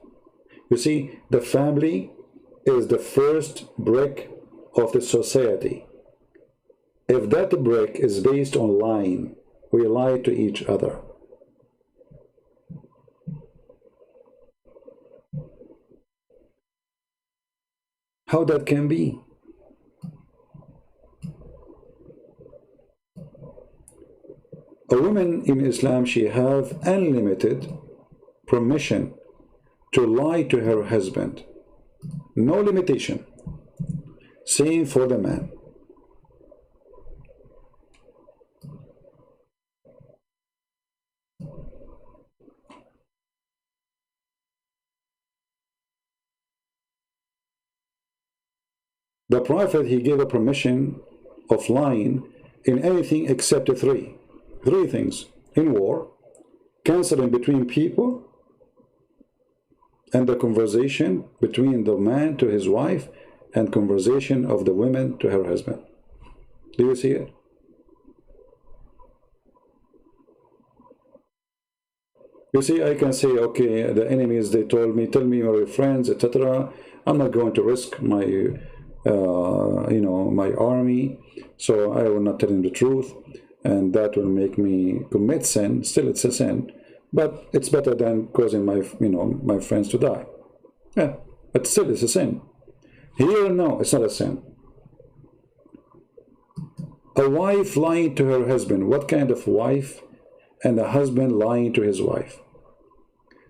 You see, the family is the first brick of the society. If that brick is based on lying, we lie to each other. How that can be? A woman in Islam, she have unlimited permission to lie to her husband. No limitation. Same for the man. The Prophet, he gave a permission of lying in anything except 3 things: in war, counseling between people, and the conversation between the man to his wife, and conversation of the woman to her husband. Do you see it? You see, I can say, okay, the enemies, they told me, tell me my friends, etc. I'm not going to risk my my army, so I will not tell him the truth, and that will make me commit sin. Still, it's a sin, but it's better than causing my friends to die. Yeah, but still, it's a sin. Here, no, it's not a sin. A wife lying to her husband. What kind of wife? And a husband lying to his wife.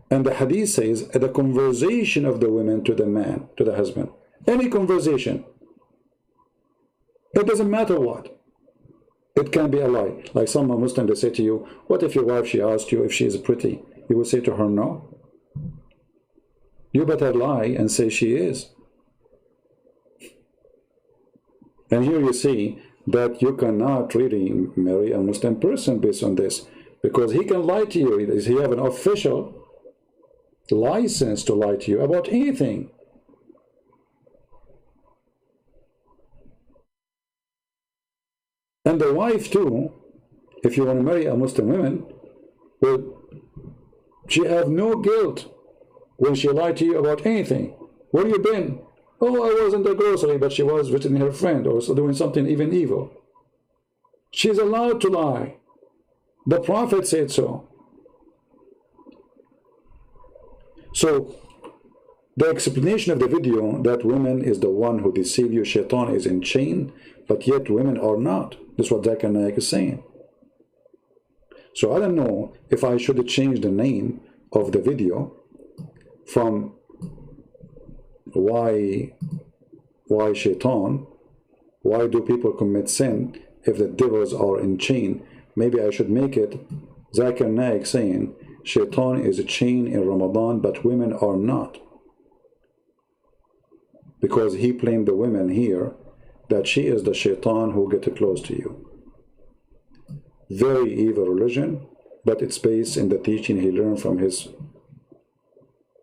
And the hadith says the conversation of the women to the man, to the husband. Any conversation. It doesn't matter what. It can be a lie. Like some Muslims, they say to you, what if your wife, she asked you if she is pretty? You will say to her, no. You better lie and say she is. And here you see that you cannot really marry a Muslim person based on this, because he can lie to you. He have an official license to lie to you about anything. And the wife too, if you want to marry a Muslim woman, well, she have no guilt when she lied to you about anything. Where you been? Oh, I was in the grocery, but she was visiting her friend or doing something even evil. She's allowed to lie. The Prophet said so. So, the explanation of the video that women is the one who deceive you, Shaitan is in chain, but yet women are not. That's what Zakir Naik is saying. So I don't know if I should change the name of the video from why Shaitan, why do people commit sin if the devils are in chain. Maybe I should make it Zakir Naik saying Shaitan is a chain in Ramadan, but women are not. Because he blamed the women here that she is the Shaitan who get close to you. Very evil religion, but it's based in the teaching he learned from his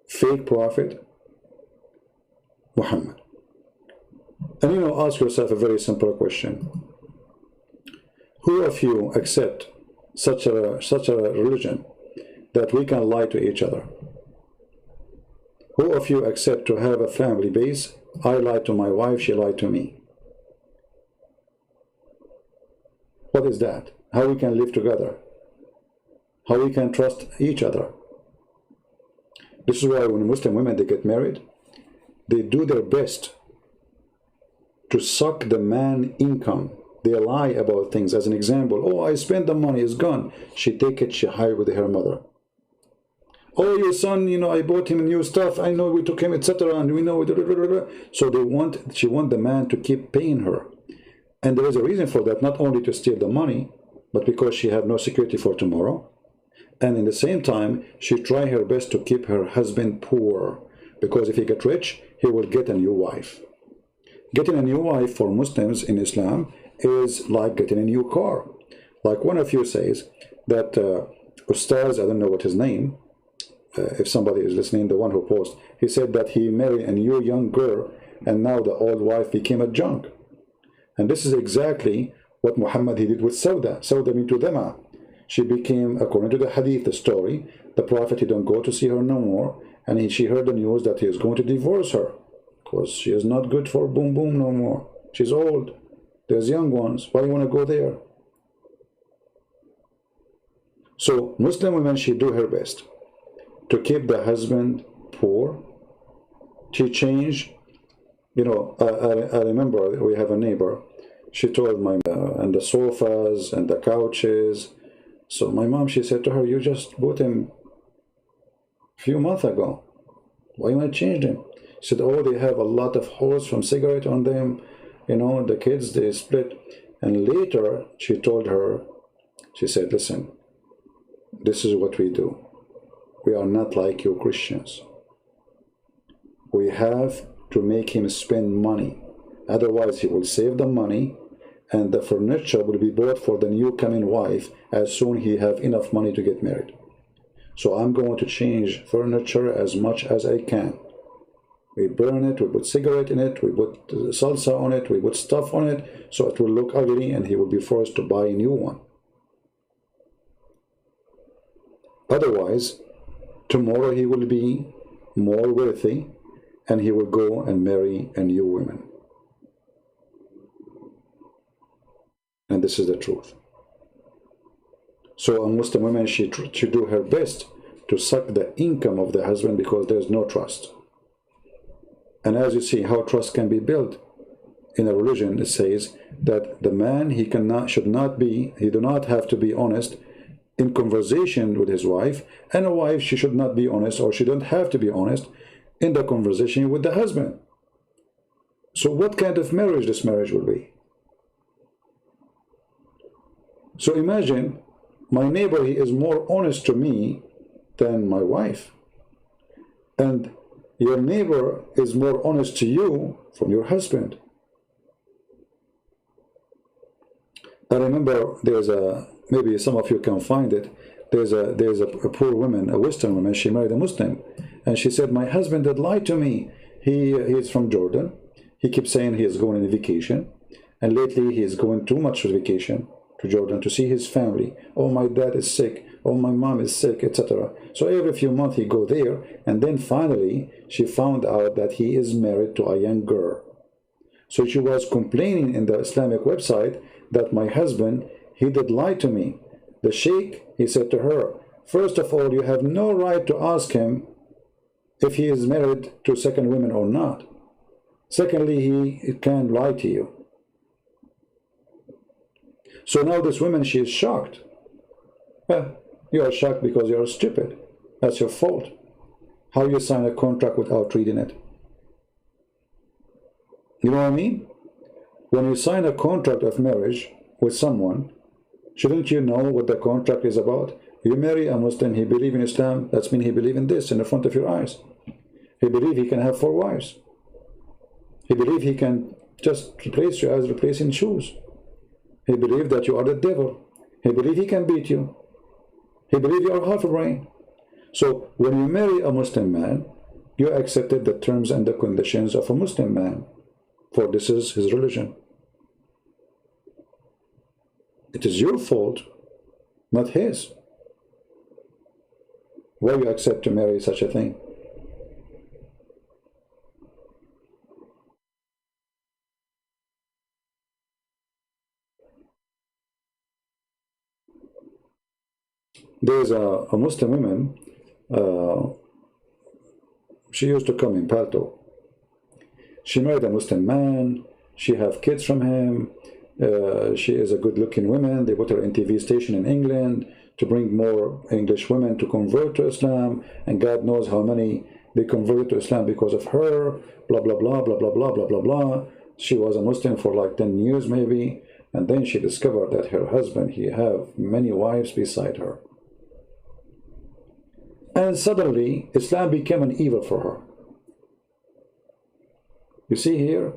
fake prophet, Muhammad. And you know, ask yourself a very simple question. Who of you accept such a religion that we can lie to each other? Who of you accept to have a family base? I lied to my wife, she lied to me. What is that? How we can live together? How we can trust each other? This is why when Muslim women, they get married, they do their best to suck the man income. They lie about things. As an example, oh, I spent the money, it's gone. She take it, she hide with her mother. Oh, your son, you know, I bought him new stuff. I know we took him, etc. And we know. So she want the man to keep paying her. And there is a reason for that, not only to steal the money, but because she have no security for tomorrow. And in the same time, she try her best to keep her husband poor. Because if he get rich, he will get a new wife. Getting a new wife for Muslims in Islam is like getting a new car. Like one of you says that Ustaz, I don't know what his name, if somebody is listening, the one who posted, he said that he married a new young girl and now the old wife became a junk. And this is exactly what Muhammad he did with Sauda. Sauda bintu Dama. She became, according to the hadith, the story, the Prophet, he don't go to see her no more, and she heard the news that he is going to divorce her because she is not good for boom boom no more. She's old. There's young ones. Why do you want to go there? So Muslim women, she do her best to keep the husband poor. She changed, you know, I remember we have a neighbor. She told my and the sofas and the couches. So my mom, she said to her, you just bought him a few months ago. Why you want to change them? She said, oh, they have a lot of holes from cigarette on them. You know, the kids, they split. And later, she told her, she said, listen, this is what we do. We are not like you Christians. We have to make him spend money. Otherwise, he will save the money and the furniture will be bought for the new coming wife as soon he have enough money to get married. So I'm going to change furniture as much as I can. We burn it, we put cigarette in it, we put salsa on it, we put stuff on it, so it will look ugly and he will be forced to buy a new one. Otherwise, tomorrow he will be more wealthy and he will go and marry a new woman. And this is the truth. So a Muslim woman, she do her best to suck the income of the husband because there's no trust. And as you see how trust can be built in a religion, it says that the man, he do not have to be honest in conversation with his wife, and a wife, she should not be honest, or she don't have to be honest in the conversation with the husband. So what kind of marriage this marriage will be? So imagine my neighbor, he is more honest to me than my wife. And your neighbor is more honest to you from your husband. I remember there's maybe some of you can find it, there's a poor woman, a Western woman, she married a Muslim. And she said, my husband had lied to me. He is from Jordan. He keeps saying he is going on a vacation. And lately he is going too much on vacation to Jordan to see his family. Oh, my dad is sick. Oh, my mom is sick, etc. So every few months he go there, and then finally she found out that he is married to a young girl. So she was complaining in the Islamic website that my husband, he did lie to me. The sheikh, he said to her, first of all, you have no right to ask him if he is married to second women or not. Secondly, he can lie to you. So now this woman, she is shocked. Well, you are shocked because you are stupid. That's your fault. How you sign a contract without reading it? You know what I mean? When you sign a contract of marriage with someone, shouldn't you know what the contract is about? You marry a Muslim, he believes in Islam, that means he believes in this in the front of your eyes. He believes he can have 4 wives. He believes he can just replace you as replacing shoes. He believes that you are the devil. He believes he can beat you. He believes you are half a brain. So when you marry a Muslim man, you accepted the terms and the conditions of a Muslim man, for this is his religion. It is your fault, not his. Why you accept to marry such a thing? There's a Muslim woman, she used to come in Palto. She married a Muslim man, she have kids from him, she is a good-looking woman. They put her in TV station in England to bring more English women to convert to Islam, and God knows how many they converted to Islam because of her, blah, blah, blah, blah, blah, blah, blah, blah, blah. She was a Muslim for like 10 years maybe, and then she discovered that her husband, he have many wives beside her. And suddenly, Islam became an evil for her. You see here?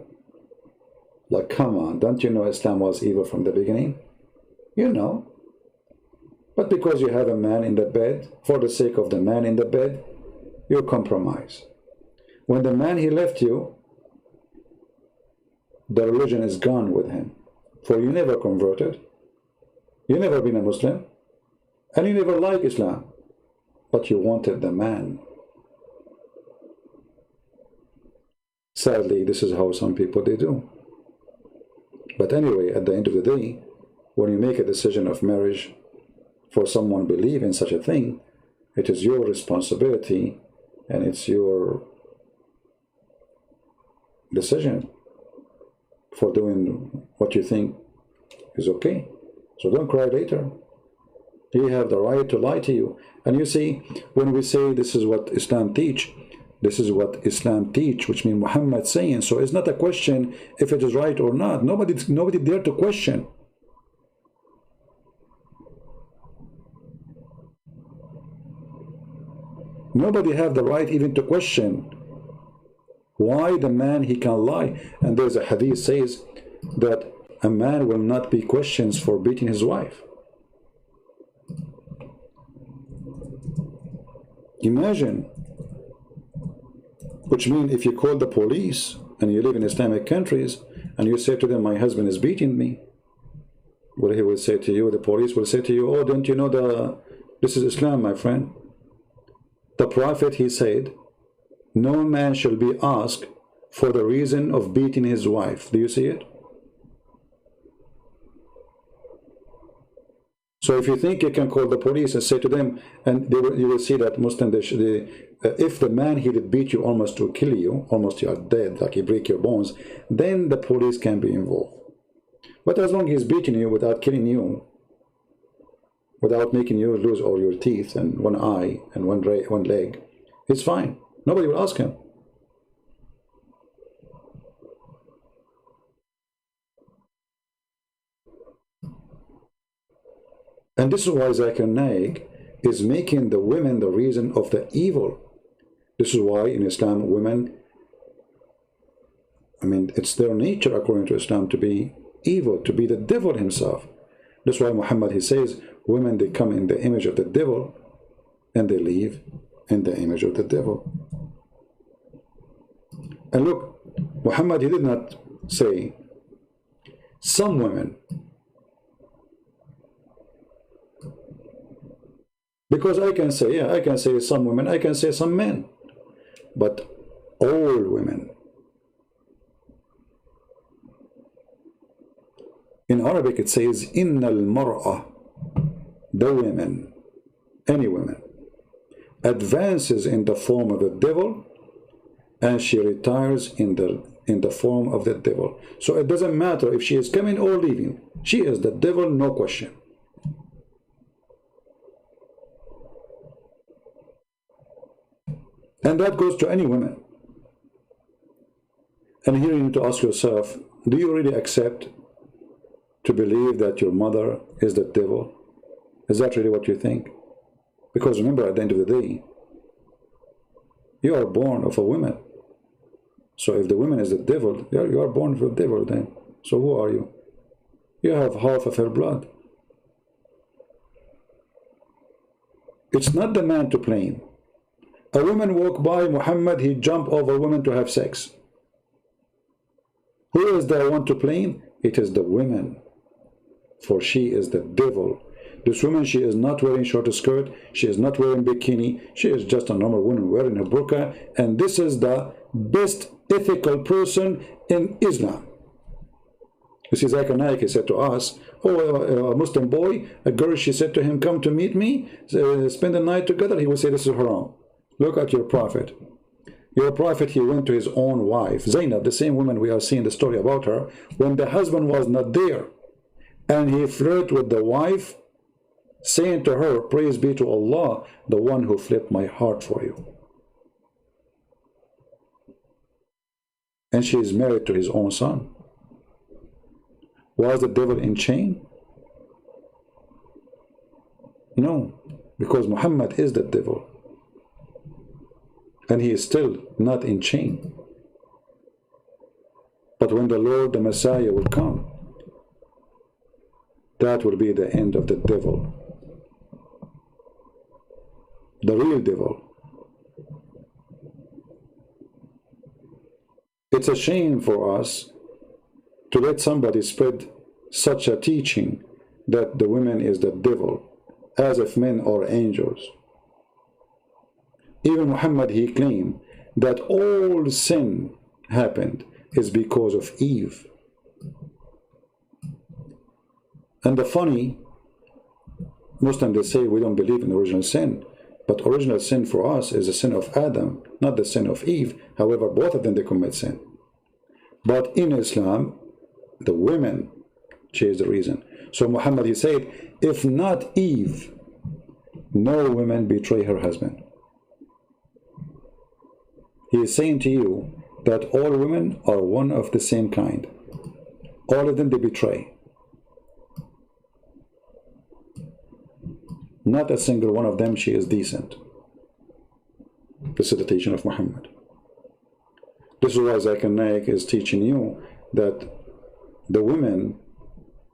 Like, come on, don't you know Islam was evil from the beginning? You know. But because you have a man in the bed, for the sake of the man in the bed, you compromise. When the man, he left you, the religion is gone with him. For you never converted. You never been a Muslim. And you never liked Islam. But you wanted the man. Sadly, this is how some people they do. But anyway, at the end of the day, when you make a decision of marriage for someone believe in such a thing, it is your responsibility and it's your decision for doing what you think is okay. So don't cry later. You have the right to lie to you. And you see, when we say this is what Islam teach, this is what Islam teach, which means Muhammad saying. So it's not a question if it is right or not. Nobody dare to question. Nobody have the right even to question why the man he can lie. And there's a hadith says that a man will not be questioned for beating his wife. Imagine, which means if you call the police and you live in Islamic countries and you say to them, my husband is beating me, well, he will say to you, the police will say to you, oh, don't you know this is Islam, my friend. The Prophet, he said, no man shall be asked for the reason of beating his wife. Do you see it? So if you think you can call the police and say to them, and you will see that Muslim, if the man he did beat you almost to kill you, almost you are dead, like he break your bones, then the police can be involved. But as long as he's beating you without killing you, without making you lose all your teeth and one eye and one leg, it's fine. Nobody will ask him. And this is why Zakir Naik is making the women the reason of the evil. This is why in Islam, women, I mean, it's their nature according to Islam to be evil, to be the devil himself. That's why Muhammad, he says, women, they come in the image of the devil and they leave in the image of the devil. And look, Muhammad, he did not say Some women. Because I can say, yeah, I can say some women, I can say some men. But all women. In Arabic it says, Inna al-mar'a, the women, any women, advances in the form of the devil, and she retires in the form of the devil. So it doesn't matter if she is coming or leaving. She is the devil, no question. And that goes to any woman. And here you need to ask yourself, do you really accept to believe that your mother is the devil? Is that really what you think? Because remember, at the end of the day, you are born of a woman. So if the woman is the devil, you are born of the devil then. So who are you? You have half of her blood. It's not the man to blame. A woman walk by Muhammad, he jump over women to have sex. Who is the one to blame? It is the women. For she is the devil. This woman, she is not wearing short skirt, she is not wearing bikini, she is just a normal woman wearing a burqa, and this is the best ethical person in Islam. You see, Zakir Naik, he said to us, oh, a Muslim boy, a girl, she said to him, come to meet me, spend the night together, he would say, this is haram. Look at your prophet. Your prophet, he went to his own wife, Zainab, the same woman we are seeing the story about her, when the husband was not there, and he flirted with the wife, saying to her, praise be to Allah, the one who flipped my heart for you. And she is married to his own son. Was the devil in chain? No, because Muhammad is the devil. And he is still not in chain. But when the Lord, the Messiah, will come, that will be the end of the devil. The real devil. It's a shame for us to let somebody spread such a teaching that the women is the devil, as if men are angels. Even Muhammad, he claimed that all sin happened is because of Eve. And the funny, Muslims, they say we don't believe in original sin, but original sin for us is the sin of Adam, not the sin of Eve. However, both of them, they commit sin. But in Islam, the women change the reason. So Muhammad, he said, if not Eve, no woman betray her husband. He is saying to you that all women are one of the same kind. All of them, they betray. Not a single one of them, she is decent. This is the teaching of Muhammad. This is why Zakir Naik is teaching you that the women,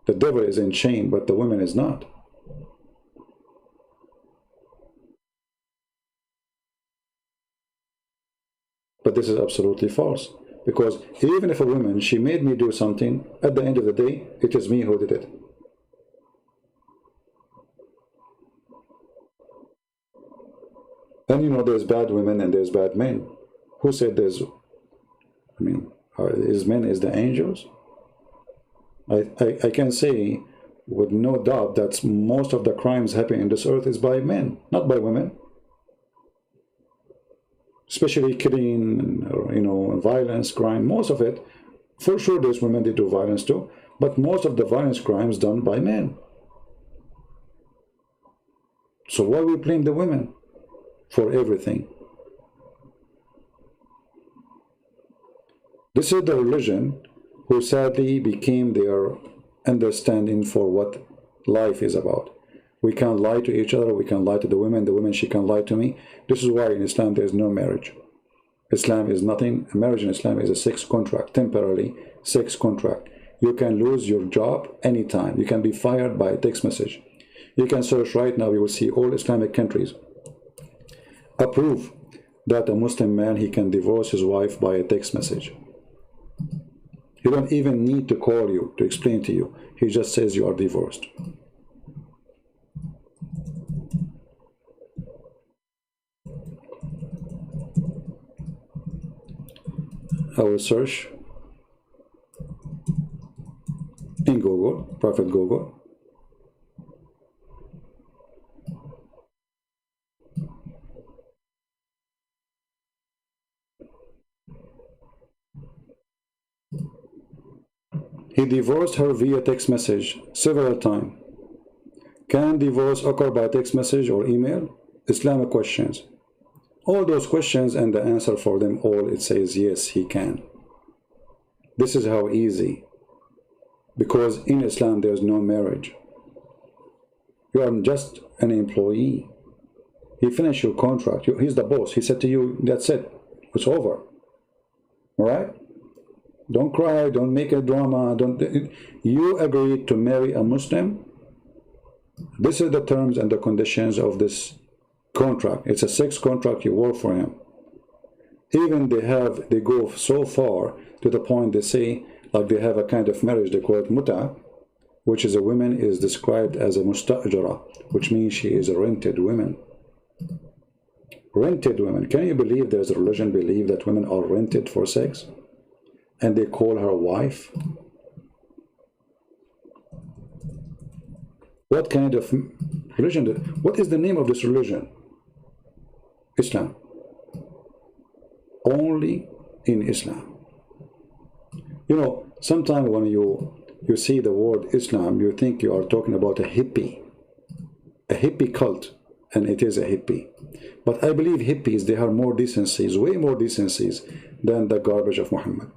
the devil is in chain, but the woman is not. But this is absolutely false. Because even if a woman, she made me do something, at the end of the day, it is me who did it. And you know, there's bad women and there's bad men. Who said there's, I mean, is men is the angels? I can say with no doubt that most of the crimes happening in this earth is by men, not by women. Especially killing, you know, violence, crime, most of it, for sure there's women that do violence too, but most of the violence crimes done by men. So why we blame the women for everything? This is the religion who sadly became their understanding for what life is about. We can't lie to each other, we can't lie to the women, she can't lie to me. This is why in Islam there is no marriage. Islam is nothing. A marriage in Islam is a sex contract, temporarily sex contract. You can lose your job anytime. You can be fired by a text message. You can search right now, you will see all Islamic countries approve that a Muslim man, he can divorce his wife by a text message. He don't even need to call you to explain to you. He just says you are divorced. I will search in Google, Prophet Google. He divorced her via text message several times. Can divorce occur by text message or email? Islamic questions. All those questions and the answer for them all, it says yes, he can. This is how easy. Because in Islam there is no marriage. You are just an employee. He finished your contract. He's the boss. He said to you, that's it. It's over. All right? Don't cry. Don't make a drama. You agreed to marry a Muslim. This is the terms and the conditions of this contract. It's a sex contract. You work for him. Even they go so far to the point they say, like they have a kind of marriage, they call it muta, which is a woman is described as a mustajara, which means she is a rented woman. Rented women. Can you believe there's a religion believe that women are rented for sex? And they call her wife? What kind of religion? What is the name of this religion? Islam. Only in Islam. You know, sometimes when you see the word Islam, you think you are talking about a hippie cult, and it is a hippie. But I believe hippies, they have more decencies, way more decencies than the garbage of Muhammad.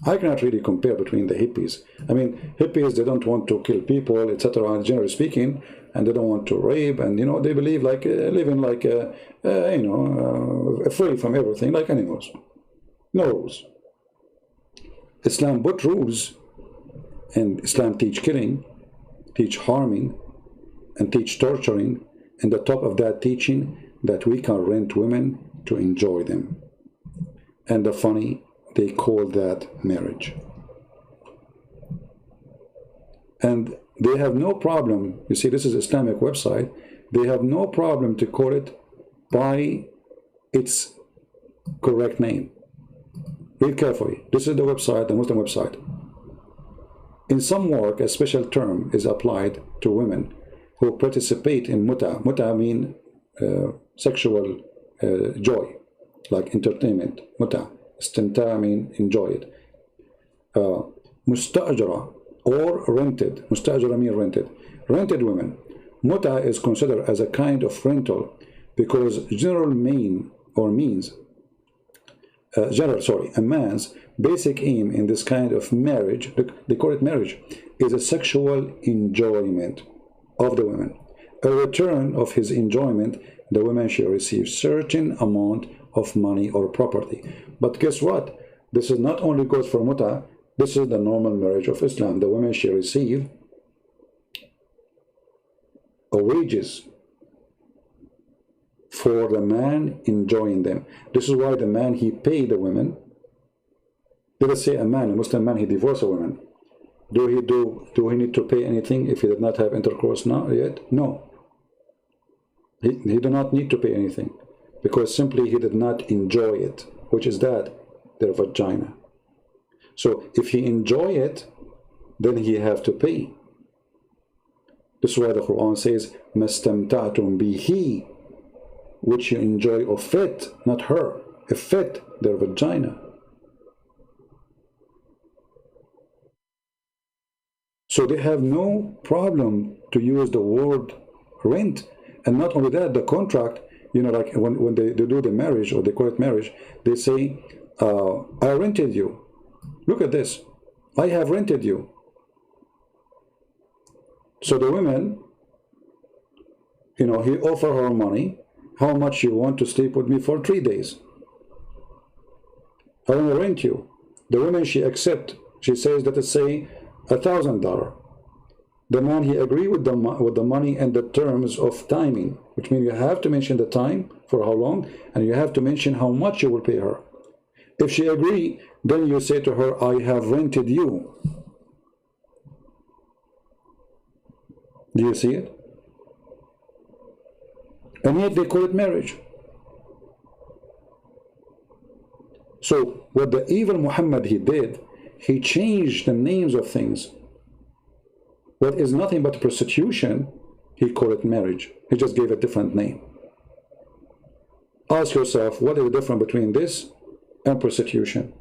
I cannot really compare between the hippies. I mean, hippies, they don't want to kill people, etc., generally speaking, and they don't want to rape, and, you know, they believe like, living like, free from everything, like animals. No rules. Islam put rules, and Islam teach killing, teach harming, and teach torturing, and the top of that teaching that we can rent women to enjoy them. And the funny, they call that marriage. And they have no problem, you see, this is Islamic website, they have no problem to call it by its correct name. Read carefully. This is the website, the Muslim website. In some work, a special term is applied to women who participate in muta. Muta means sexual joy, like entertainment. Muta. Istimta means enjoy it. Mustajara or rented. Mustajara means rented. Rented women. Muta is considered as a kind of rental because general means a man's basic aim in this kind of marriage, they call it marriage, is a sexual enjoyment of the women. A return of his enjoyment, the woman shall receive certain amount of money or property. But guess what? This is not only goes for muta, this is the normal marriage of Islam. The woman shall receive a wages for the man enjoying them. This is why the man, he paid the women. Let us say a Muslim man, he divorced a woman. Do he need to pay anything if he did not have intercourse now yet? No. He do not need to pay anything because simply he did not enjoy it, which is that, their vagina. So if he enjoy it, then he have to pay. This is why the Quran says, "Mastamta'tum bihi," which you enjoy of it, not her, of it, their vagina. So they have no problem to use the word rent. And not only that, the contract, you know, like when they do the marriage, or they call it marriage, they say, I rented you. Look at this. I have rented you. So the women, you know, he offer her money. How much you want to sleep with me for 3 days? I want to rent you. The woman, she accept. She says that it's say $1,000. The man, he agree with the money and the terms of timing, which means you have to mention the time for how long, and you have to mention how much you will pay her. If she agree, then you say to her, I have rented you. Do you see it? And yet they call it marriage. So what the evil Muhammad he did, he changed the names of things. What is nothing but prostitution, he called it marriage. He just gave a different name. Ask yourself, what is the difference between this and prostitution?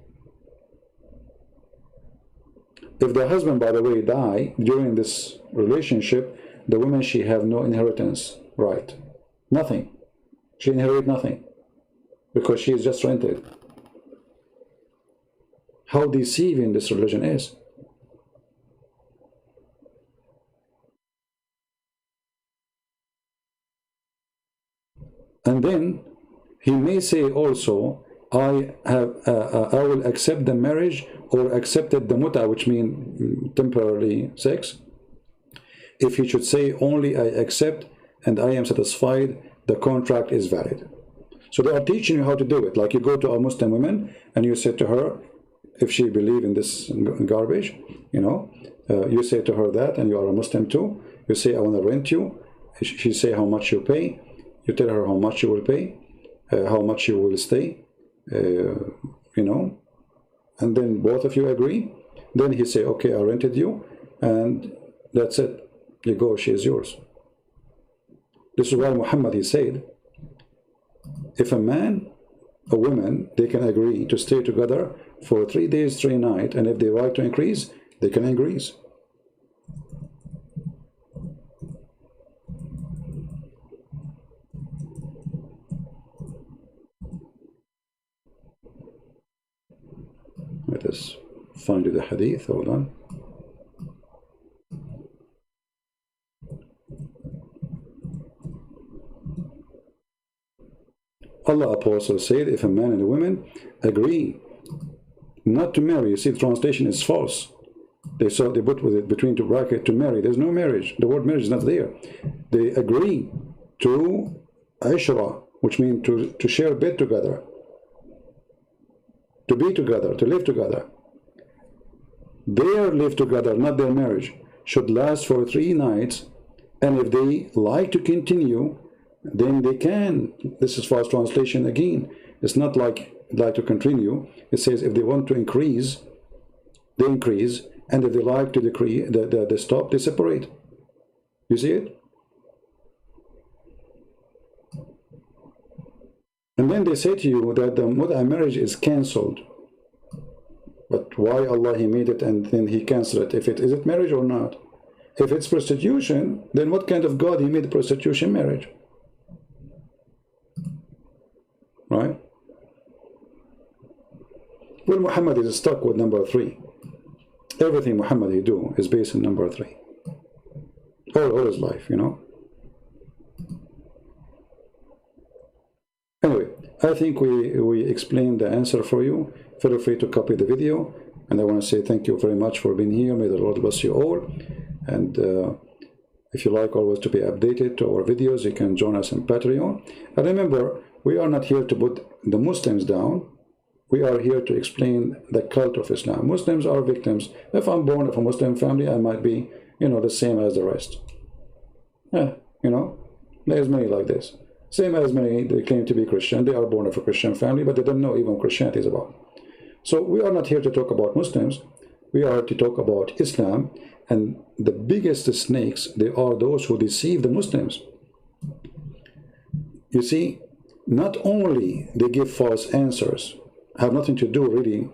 If the husband, by the way, die during this relationship, the woman, she have no inheritance right. Nothing. She inherit nothing because she is just rented. How deceiving this religion is. And then he may say also, I will accept the marriage or accepted the muta, which means temporary sex. If he should say only I accept and I am satisfied, the contract is valid. So they are teaching you how to do it. Like you go to a Muslim woman and you say to her, if she believe in this garbage, you know, you say to her that, and you are a Muslim too. You say, I want to rent you. She say how much you pay. You tell her how much you will pay, how much you will stay, you know, and then both of you agree. Then he say, okay, I rented you, and that's it. You go, she is yours. This is why Muhammad, he said, if a man, a woman, they can agree to stay together for 3 days, 3 nights, and if they like to increase, they can increase. Let us find the hadith, hold on. Allah Apostle said, if a man and a woman agree not to marry, you see the translation is false. They put with it between 2 brackets to marry. There's no marriage. The word marriage is not there. They agree to ishra, which means to share a bed together, to be together, to live together. Their live together, not their marriage, should last for 3 nights, and if they like to continue, then they can. This is false translation again. It's not like to continue. It says if they want to increase, they increase, and if they like to decrease, they stop, they separate. You see it? And then they say to you that the marriage is cancelled. But why Allah he made it and then he cancelled it? Is it marriage or not? If it's prostitution, then what kind of God he made prostitution marriage? Right? Well, Muhammad is stuck with number 3. Everything Muhammad he do is based on number 3. All his life, you know. Anyway, I think we explained the answer for you. Feel free to copy the video. And I want to say thank you very much for being here. May the Lord bless you all. And if you like always to be updated to our videos, you can join us on Patreon. And remember, we are not here to put the Muslims down. We are here to explain the cult of Islam. Muslims are victims. If I'm born of a Muslim family, I might be, you know, the same as the rest. Yeah, you know, there's many like this. Same as many, they claim to be Christian. They are born of a Christian family, but they don't know even what Christianity is about. So we are not here to talk about Muslims. We are to talk about Islam. And the biggest snakes, they are those who deceive the Muslims. You see, not only they give false answers, have nothing to do really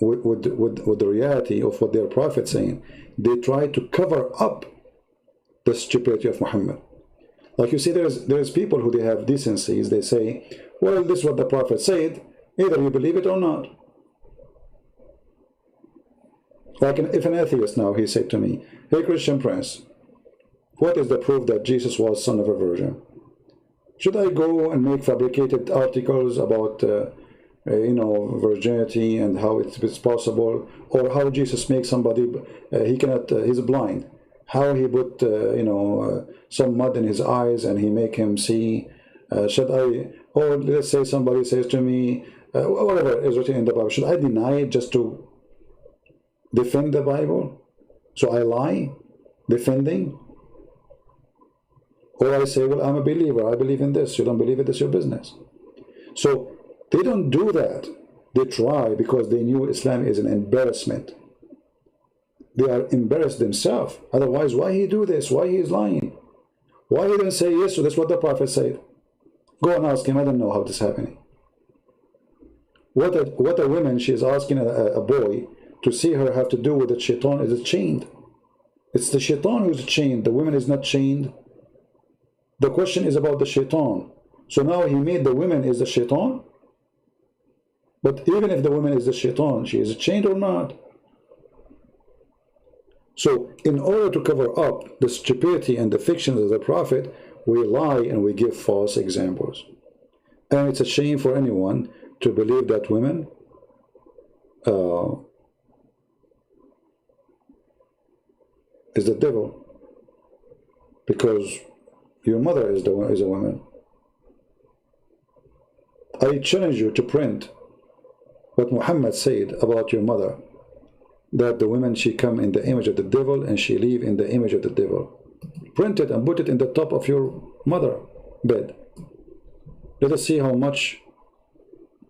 with the reality of what their prophet is saying. They try to cover up the stupidity of Muhammad. Like you see, there's people who they have decencies. They say, well, this is what the prophet said. Either you believe it or not. Like if an atheist now, he said to me, hey, Christian Prince, what is the proof that Jesus was son of a virgin? Should I go and make fabricated articles about you know, virginity and how it's possible, or how Jesus makes somebody, he cannot, he's blind, how he put, you know, some mud in his eyes and he make him see? Should I, or let's say somebody says to me, whatever is written in the Bible, should I deny it just to defend the Bible? So I lie, defending? Or I say, well, I'm a believer, I believe in this. You don't believe it, it's your business. So they don't do that. They try because they knew Islam is an embarrassment. They are embarrassed themselves. Otherwise, why he do this? Why he is lying? Why he didn't say yes? So that's what the Prophet said. Go and ask him. I don't know how this is happening. What a woman, she is asking a boy to see her have to do with the shaitan is chained. It's the shaitan who's chained. The woman is not chained. The question is about the shaitan. So now he made the woman is the shaitan. But even if the woman is the shaitan, she is chained or not? So in order to cover up the stupidity and the fictions of the Prophet, we lie and we give false examples. And it's a shame for anyone to believe that women is the devil, because your mother is a woman. I challenge you to print what Muhammad said about your mother, that the women, she come in the image of the devil and she live in the image of the devil. Print it and put it in the top of your mother bed. Let us see how much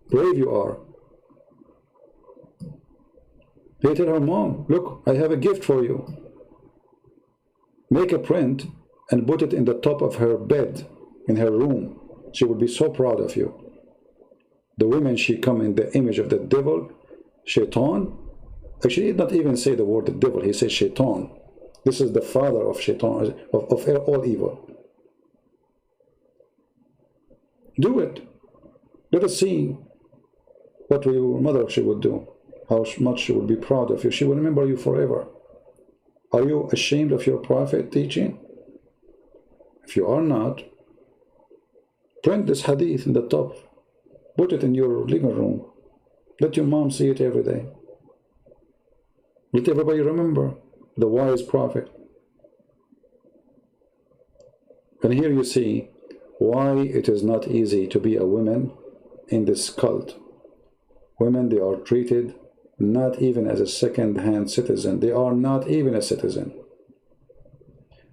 brave you are. They tell her mom, look, I have a gift for you. Make a print and put it in the top of her bed in her room. She will be so proud of you. The women, she come in the image of the devil, shaitan. Actually, he did not even say the word the devil, he says shaitan. This is the father of shaitan, of all evil. Do it. Let us see what your mother, she would do. How much she would be proud of you. She will remember you forever. Are you ashamed of your Prophet teaching? If you are not, print this hadith in the top. Put it in your living room. Let your mom see it every day. Let everybody remember the wise Prophet. And here you see why it is not easy to be a woman in this cult. Women, they are treated not even as a second-hand citizen. They are not even a citizen.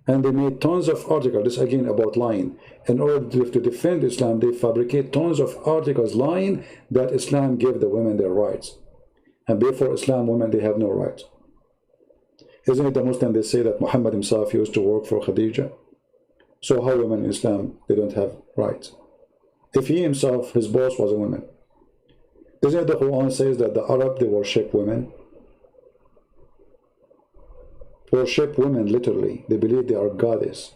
And they made tons of articles, this again about lying. In order to defend Islam, they fabricate tons of articles lying that Islam gave the women their rights. And before Islam, women, they have no rights. Isn't it the Muslim, they say that Muhammad himself used to work for Khadija? So how women in Islam, they don't have rights? If he himself, his boss was a woman. Isn't it the Quran says that the Arab, they worship women? Worship women literally. They believe they are goddess.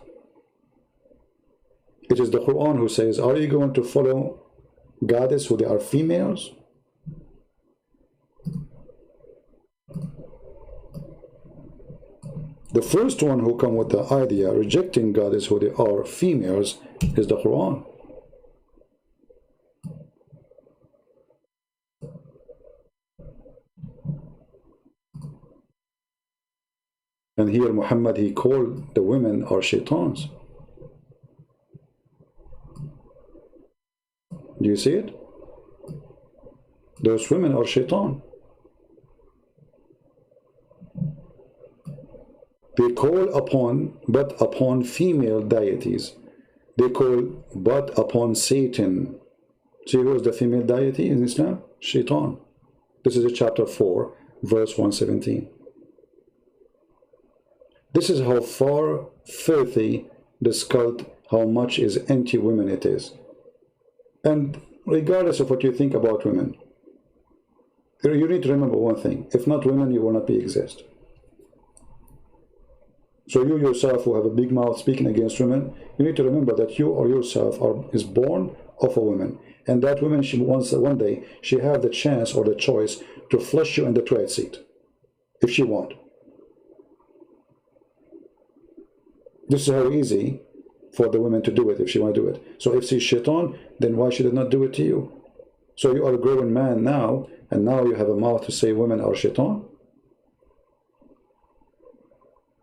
It is the Quran who says, are you going to follow goddess who they are females? The first one who come with the idea rejecting goddess who they are females is the Quran. And here Muhammad, he called the women are shaitans. Do you see it? Those women are shaitan. They call upon, but upon female deities. They call, but upon Satan. See who is the female deity in Islam? Shaitan. This is chapter 4, verse 117. This is how far filthy this cult, how much is anti-women it is. And regardless of what you think about women, you need to remember one thing. If not women, you will not be exist. So you yourself who have a big mouth speaking against women, you need to remember that you or yourself is born of a woman. And that woman, one day, she have the chance or the choice to flush you in the toilet seat, if she want. This is how easy for the women to do it if she want to do it. So if she's shaitan, then why should it not do it to you? So you are a growing man now, and now you have a mouth to say women are shaitan?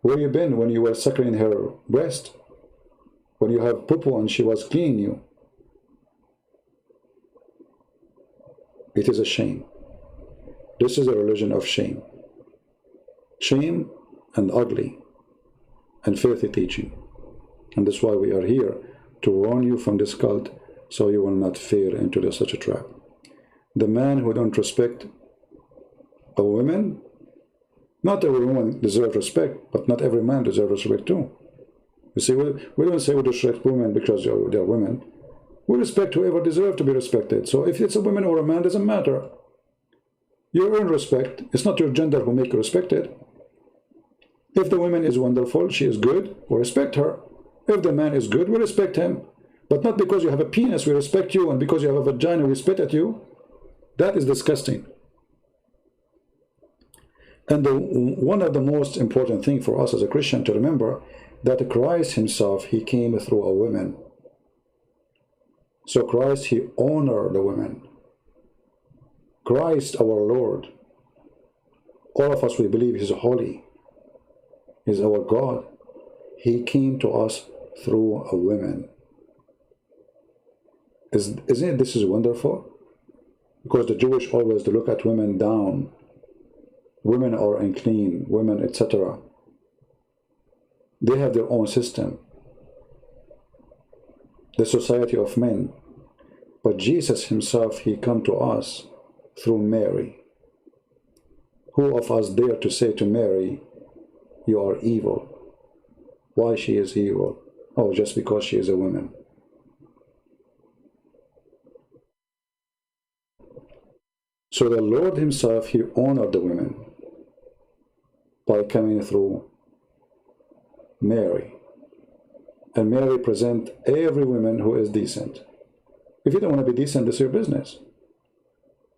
Where you been when you were suckling her breast? When you have poo-poo and she was cleaning you? It is a shame. This is a religion of shame. Shame and ugly and filthy teaching. And that's why we are here, to warn you from this cult, so you will not fall into such a trap. The man who don't respect a woman, not every woman deserves respect, but not every man deserves respect too. You see, we don't say we disrespect women because they are women. We respect whoever deserves to be respected. So if it's a woman or a man, doesn't matter. You earn respect. It's not your gender who make you respected. If the woman is wonderful, she is good, we respect her. If the man is good, we respect him. But not because you have a penis, we respect you, and because you have a vagina, we spit at you. That is disgusting. And one of the most important things for us as a Christian to remember, that Christ himself, he came through a woman. So Christ, he honored the women. Christ, our Lord, all of us, we believe he's holy. He's our God. He came to us through a woman. Isn't it this is wonderful? Because the Jewish always look at women down. Women are unclean, women, etc. They have their own system. The society of men. But Jesus himself, he come to us through Mary. Who of us dare to say to Mary, you are evil? Why she is evil? Oh, just because she is a woman. So the Lord himself, he honored the women by coming through Mary. And Mary represents every woman who is decent. If you don't want to be decent, this is your business.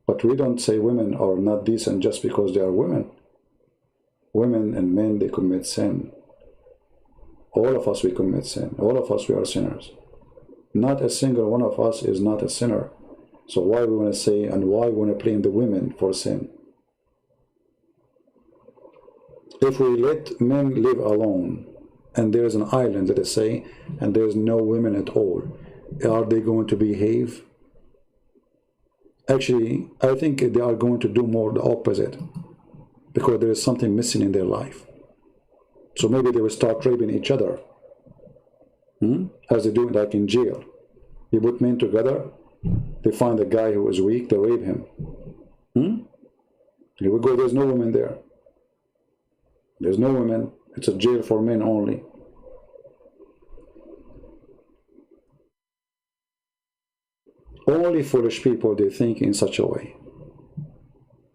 But we don't say women are not decent just because they are women. Women and men, they commit sin. All of us, we commit sin. All of us, we are sinners. Not a single one of us is not a sinner. So why we want to say, and why we want to blame the women for sin? If we let men live alone, and there's an island, let us say, and there's no women at all, are they going to behave? Actually, I think they are going to do more the opposite, because there is something missing in their life. So maybe they will start raping each other, as they do like in jail. You put men together, they find a guy who is weak, they rape him. Here we go, there's no women there. There's no women, it's a jail for men only. Only foolish people, they think in such a way.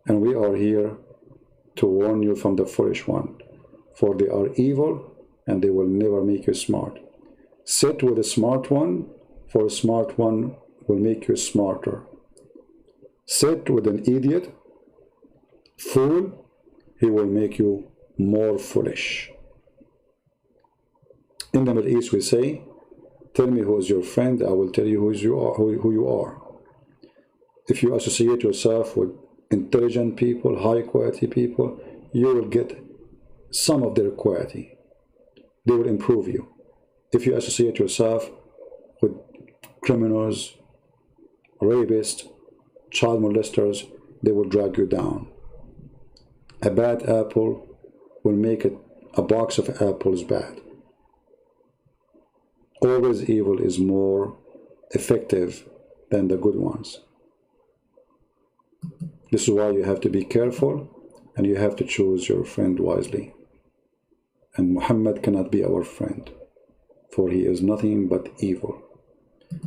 And we are here to warn you from the foolish one. For they are evil, and they will never make you smart. Sit with a smart one, for a smart one will make you smarter. Sit with an idiot, fool, he will make you more foolish. In the Middle East we say, tell me who is your friend, I will tell you who you are. If you associate yourself with intelligent people, high quality people, you will get some of their quality. They will improve you. If you associate yourself with criminals, rapists, child molesters, they will drag you down. A bad apple will make a box of apples bad. Always evil is more effective than the good ones. This is why you have to be careful, and you have to choose your friend wisely. And Muhammad cannot be our friend, for he is nothing but evil.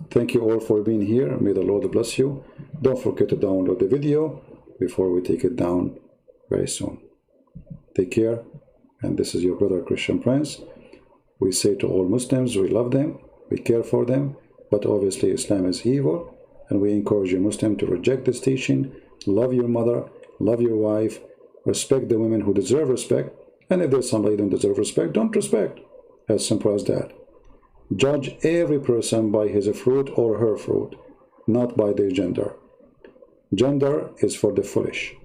Thank you all for being here. May the Lord bless you. Don't forget to download the video before we take it down very soon. Take care, and this is your brother Christian Prince. We say to all Muslims, we love them, we care for them, but obviously Islam is evil, and we encourage you Muslim to reject this teaching. Love your mother, love your wife, respect the women who deserve respect, and if there's somebody who don't deserve respect, don't respect. As simple as that. Judge every person by his fruit or her fruit, not by their gender. Gender is for the foolish.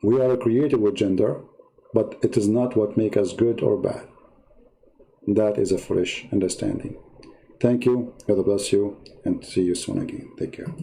We are created with gender, but it is not what makes us good or bad. That is a foolish understanding. Thank you, God bless you, and see you soon again. Take care.